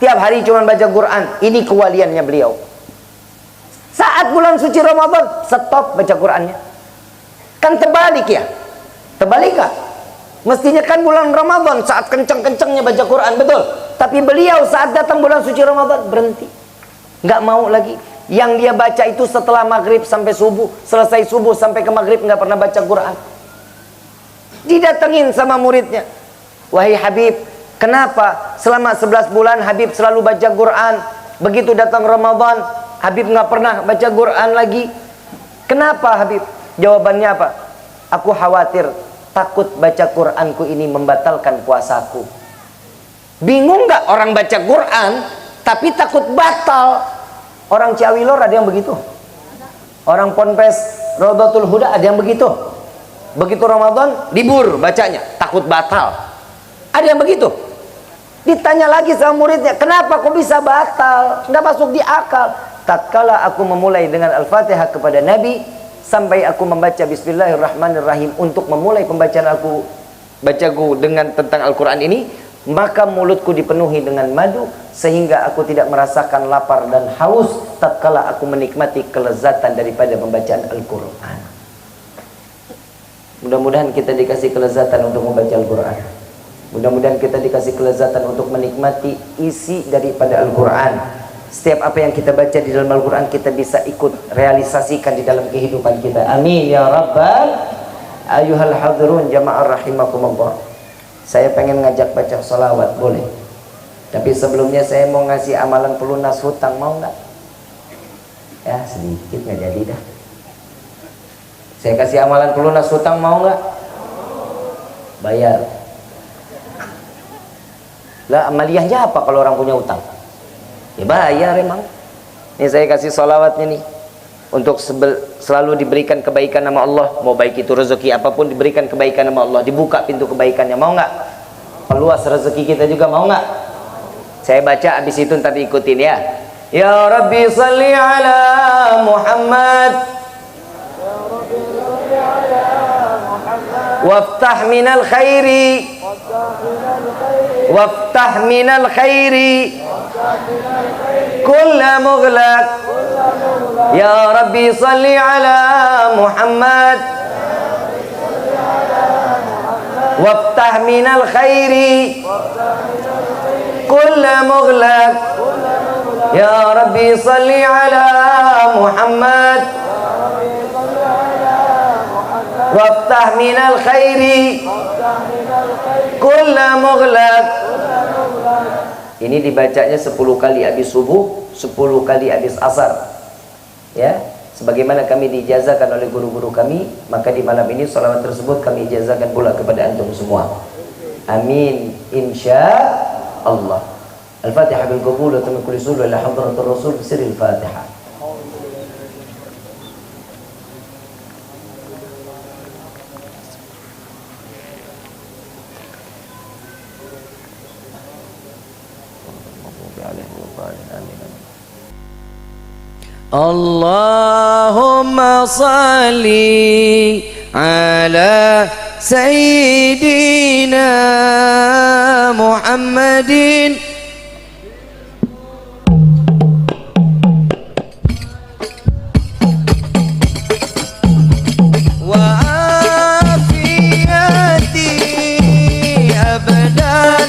Tiap hari cuman baca Quran. Ini kewaliannya beliau. Saat bulan suci Ramadan, stop baca Qurannya. Kan terbalik ya? Terbalik gak? Mestinya kan bulan Ramadan saat kenceng-kencengnya baca Quran, betul? Tapi beliau saat datang bulan suci Ramadan berhenti. Gak mau lagi. Yang dia baca itu setelah maghrib sampai subuh, selesai subuh sampai ke maghrib nggak pernah baca Quran. Didatengin sama muridnya, wahai Habib, kenapa selama 11 bulan Habib selalu baca Quran, begitu datang Ramadan Habib nggak pernah baca Quran lagi? Kenapa Habib? Jawabannya apa? Aku khawatir, takut baca Quranku ini membatalkan puasaku. Bingung nggak orang baca Quran tapi takut batal? Orang Ciawilor ada yang begitu. Orang Ponpes Raudhatul Huda ada yang begitu. Begitu Ramadan libur bacanya, takut batal. Ada yang begitu. Ditanya lagi sama muridnya, kenapa kok bisa batal? Nggak masuk di akal. Tatkala aku memulai dengan Al-Fatihah kepada Nabi, sampai aku membaca Bismillahirrahmanirrahim untuk memulai pembacaan bacaku dengan tentang Al-Quran ini, maka mulutku dipenuhi dengan madu, sehingga aku tidak merasakan lapar dan haus tatkala aku menikmati kelezatan daripada pembacaan Al-Quran. Mudah-mudahan kita dikasih kelezatan untuk membaca Al-Quran. Mudah-mudahan kita dikasih kelezatan untuk menikmati isi daripada Al-Quran. Setiap apa yang kita baca di dalam Al-Quran, kita bisa ikut realisasikan di dalam kehidupan kita. Amin ya rabbal ayyuhal hadirun jama'ar rahimakumullah. Saya pengen ngajak baca salawat, boleh? Tapi sebelumnya saya mau ngasih amalan pelunas hutang, mau nggak? Ya sedikit, nggak jadi dah. Saya kasih amalan pelunas hutang, mau nggak? Bayar. Lah amaliyahnya apa kalau orang punya utang? Ya bayar emang. Ini saya kasih salawatnya nih, untuk selalu diberikan kebaikan nama Allah. Mau baik itu rezeki apapun, diberikan kebaikan nama Allah, dibuka pintu kebaikannya, mau nggak? Peluas rezeki kita juga, mau nggak? Saya baca, habis itu ntar diikutin ya. Ya Rabbi salli ala Muhammad waftah minal khairi waftah minal khairi kulla mughlaq. Ya Rabbi salli ala Muhammad waftah minal khairi kulla mughlaq. Ya Rabbi salli ala Muhammad waftah minal khairi kulla mughlaq. Ini dibacanya 10 kali habis subuh, 10 kali habis asar. Ya, sebagaimana kami diijazakan oleh guru-guru kami, maka di malam ini salawat tersebut kami ijazakan pula kepada antum semua. Amin insya Allah. Al-Fatihah bil qabul wa tamam kulli sulh ila hadratur rasul sirril Fatihah. Allahumma salli ala Sayyidina Muhammadin wa afiyati abadan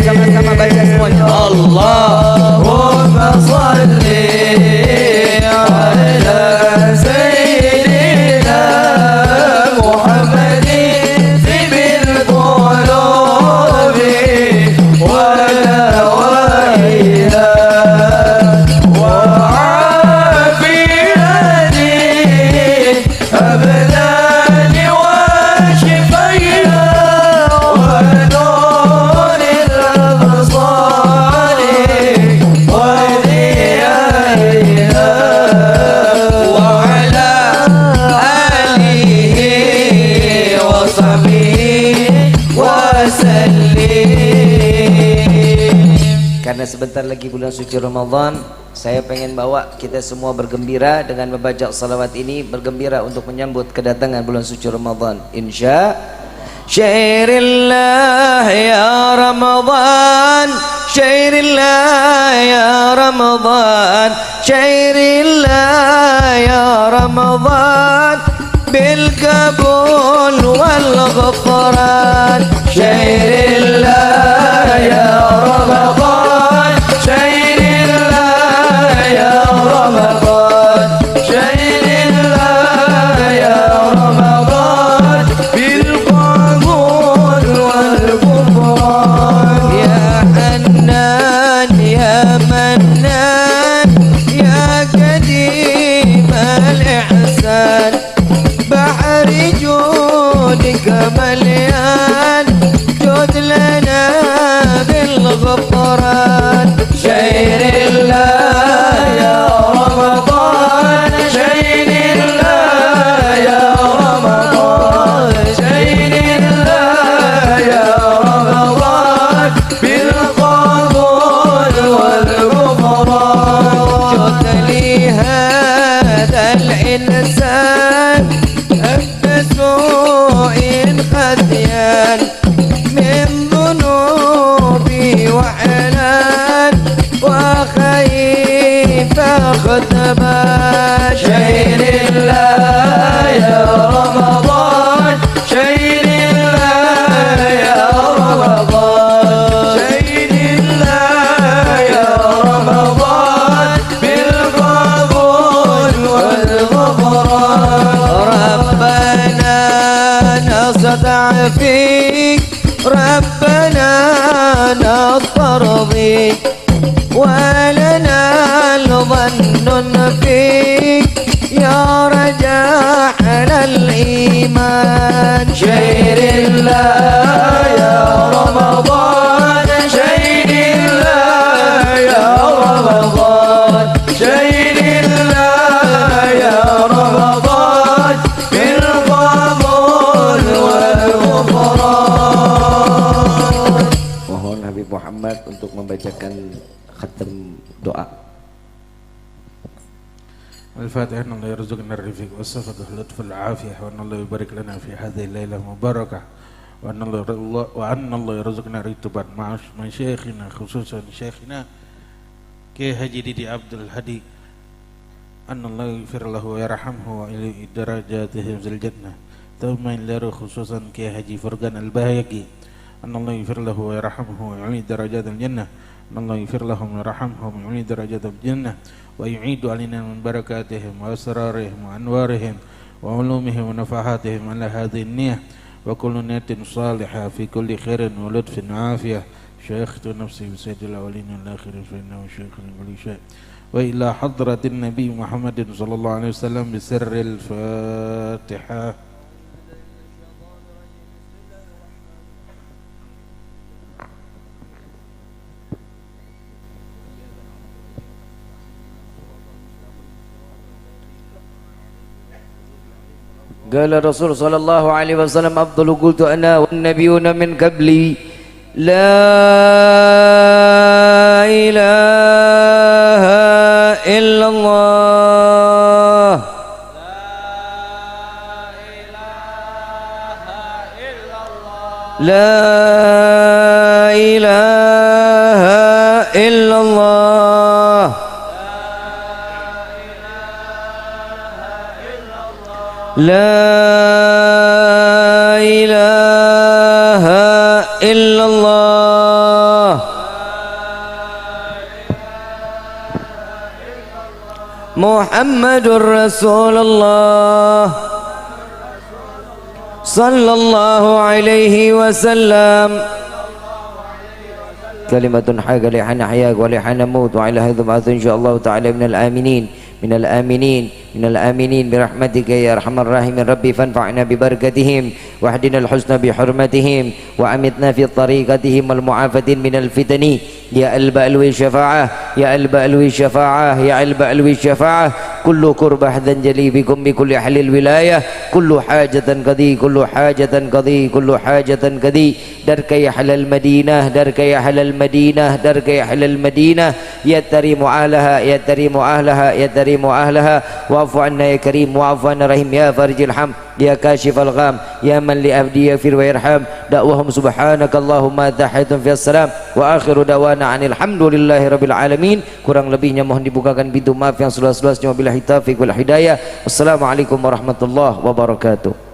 sama-sama baca semuanya. Allahumma salli ala Sayyidina Muhammadin bil qulubi wa dawaiha wa afiyati abdani wa shifaiha wa karena sebentar lagi bulan suci Ramadan, saya pengen bawa kita semua bergembira dengan membaca salawat ini, bergembira untuk menyambut kedatangan bulan suci Ramadan. Insya Syairillah ya Ramadan, Syairillah ya Ramadan, Syairillah ya Ramadan bil qabul wal ghufran. Syairillah ya Ramadan, Syairillah ya Ramadan, Syairillah ya Ramadan bil qabul wal ghufran. Ya Hannan ya Mannan ya Kadim al ihsan bahri judika إنسان بسوء خذيان من ذنوبي وحنان وخيف خذبان شهر الله يا رمضان شهر الله يا رمضان شهر الله يا رمضان بالقبول والغفران ربنا نستعفيك ربنا نسترضيك ولنا الظن فيك يا رجاح الإيمان شهر الله يا رمضان شهر الله يا رمضان شهر الله يا رمضان بالقبول والغفران. Mohon Habib Muhammad untuk membacakan khatam doa. الفاتحة أن الله يرزقنا الرفيق والصفة واللطف والعافية وأن الله يبارك لنا في هذه الليلة المباركة وأن الله يرزقنا رتبا مع مشايخنا خصوصا شيخنا كي حجي ديدي عبد الهادي أن الله يغفر له ويرحمه وإلى درجاته في الجنة ثم إلى خصوصا كي حجي فرقان الباهقي أن الله يغفر له ويرحمه ويعلي درجات الجنة أن الله يغفر لهم ويرحمهم ويعلي درجات الجنة ويعيد علينا من بركاتهم وأسرارهم وأنوارهم وعلومهم ونفحاتهم على هذه النية وكل نية صالحة في كل خير ولطف وعافية شيخت نفسي بسيد الأولين والآخرين فإنه شيخ لكل شيء وإلى حضرة النبي محمد صلى الله عليه وسلم بسر الفاتحة. قال الرسول صلى الله عليه وسلم أفضل قلت أنا والنبيون من قبلي لا إله إلا الله لا إله إلا الله لا إله إلا الله محمد رسول الله صلى الله عليه وسلم كلمة حق لحن حياك ولحن موت وعلى هذا بعث إن شاء الله تعالى من الآمنين من الآمنين من الآمنين برحمتك يا أرحم الراحمين ربي فانفعنا ببركتهم واهدنا الحسنى بحرمتهم وأمتنا في طريقتهم والمعافاة من الفتن يا البألو الشفاعة يا البألو الشفاعة يا البألو الشفاعة كل كرب حدا جلي بكم بكل أهل الولاية كل حاجة قضي كل حاجة قضي كل حاجة قضي درك يا أهل المدينة درك يا أهل المدينة درك يا أهل المدينة يا تريم أهلها يا تريم أهلها يا تريم أهلها واعف عنا يا كريم واعف عنا رحيم يا فرج الحم يا كاشف الغام يا من لأبدي يغفر ويرحم دعوهم سبحانك اللهم تحيتهم في السلام وآخر دعوانا عن الحمد لله رب العالمين. Kurang lebihnya mohon dibukakan pintu maaf yang seluas-luasnya. Wabillahi taufiq wal hidayah. Wassalamualaikum warahmatullahi wabarakatuh.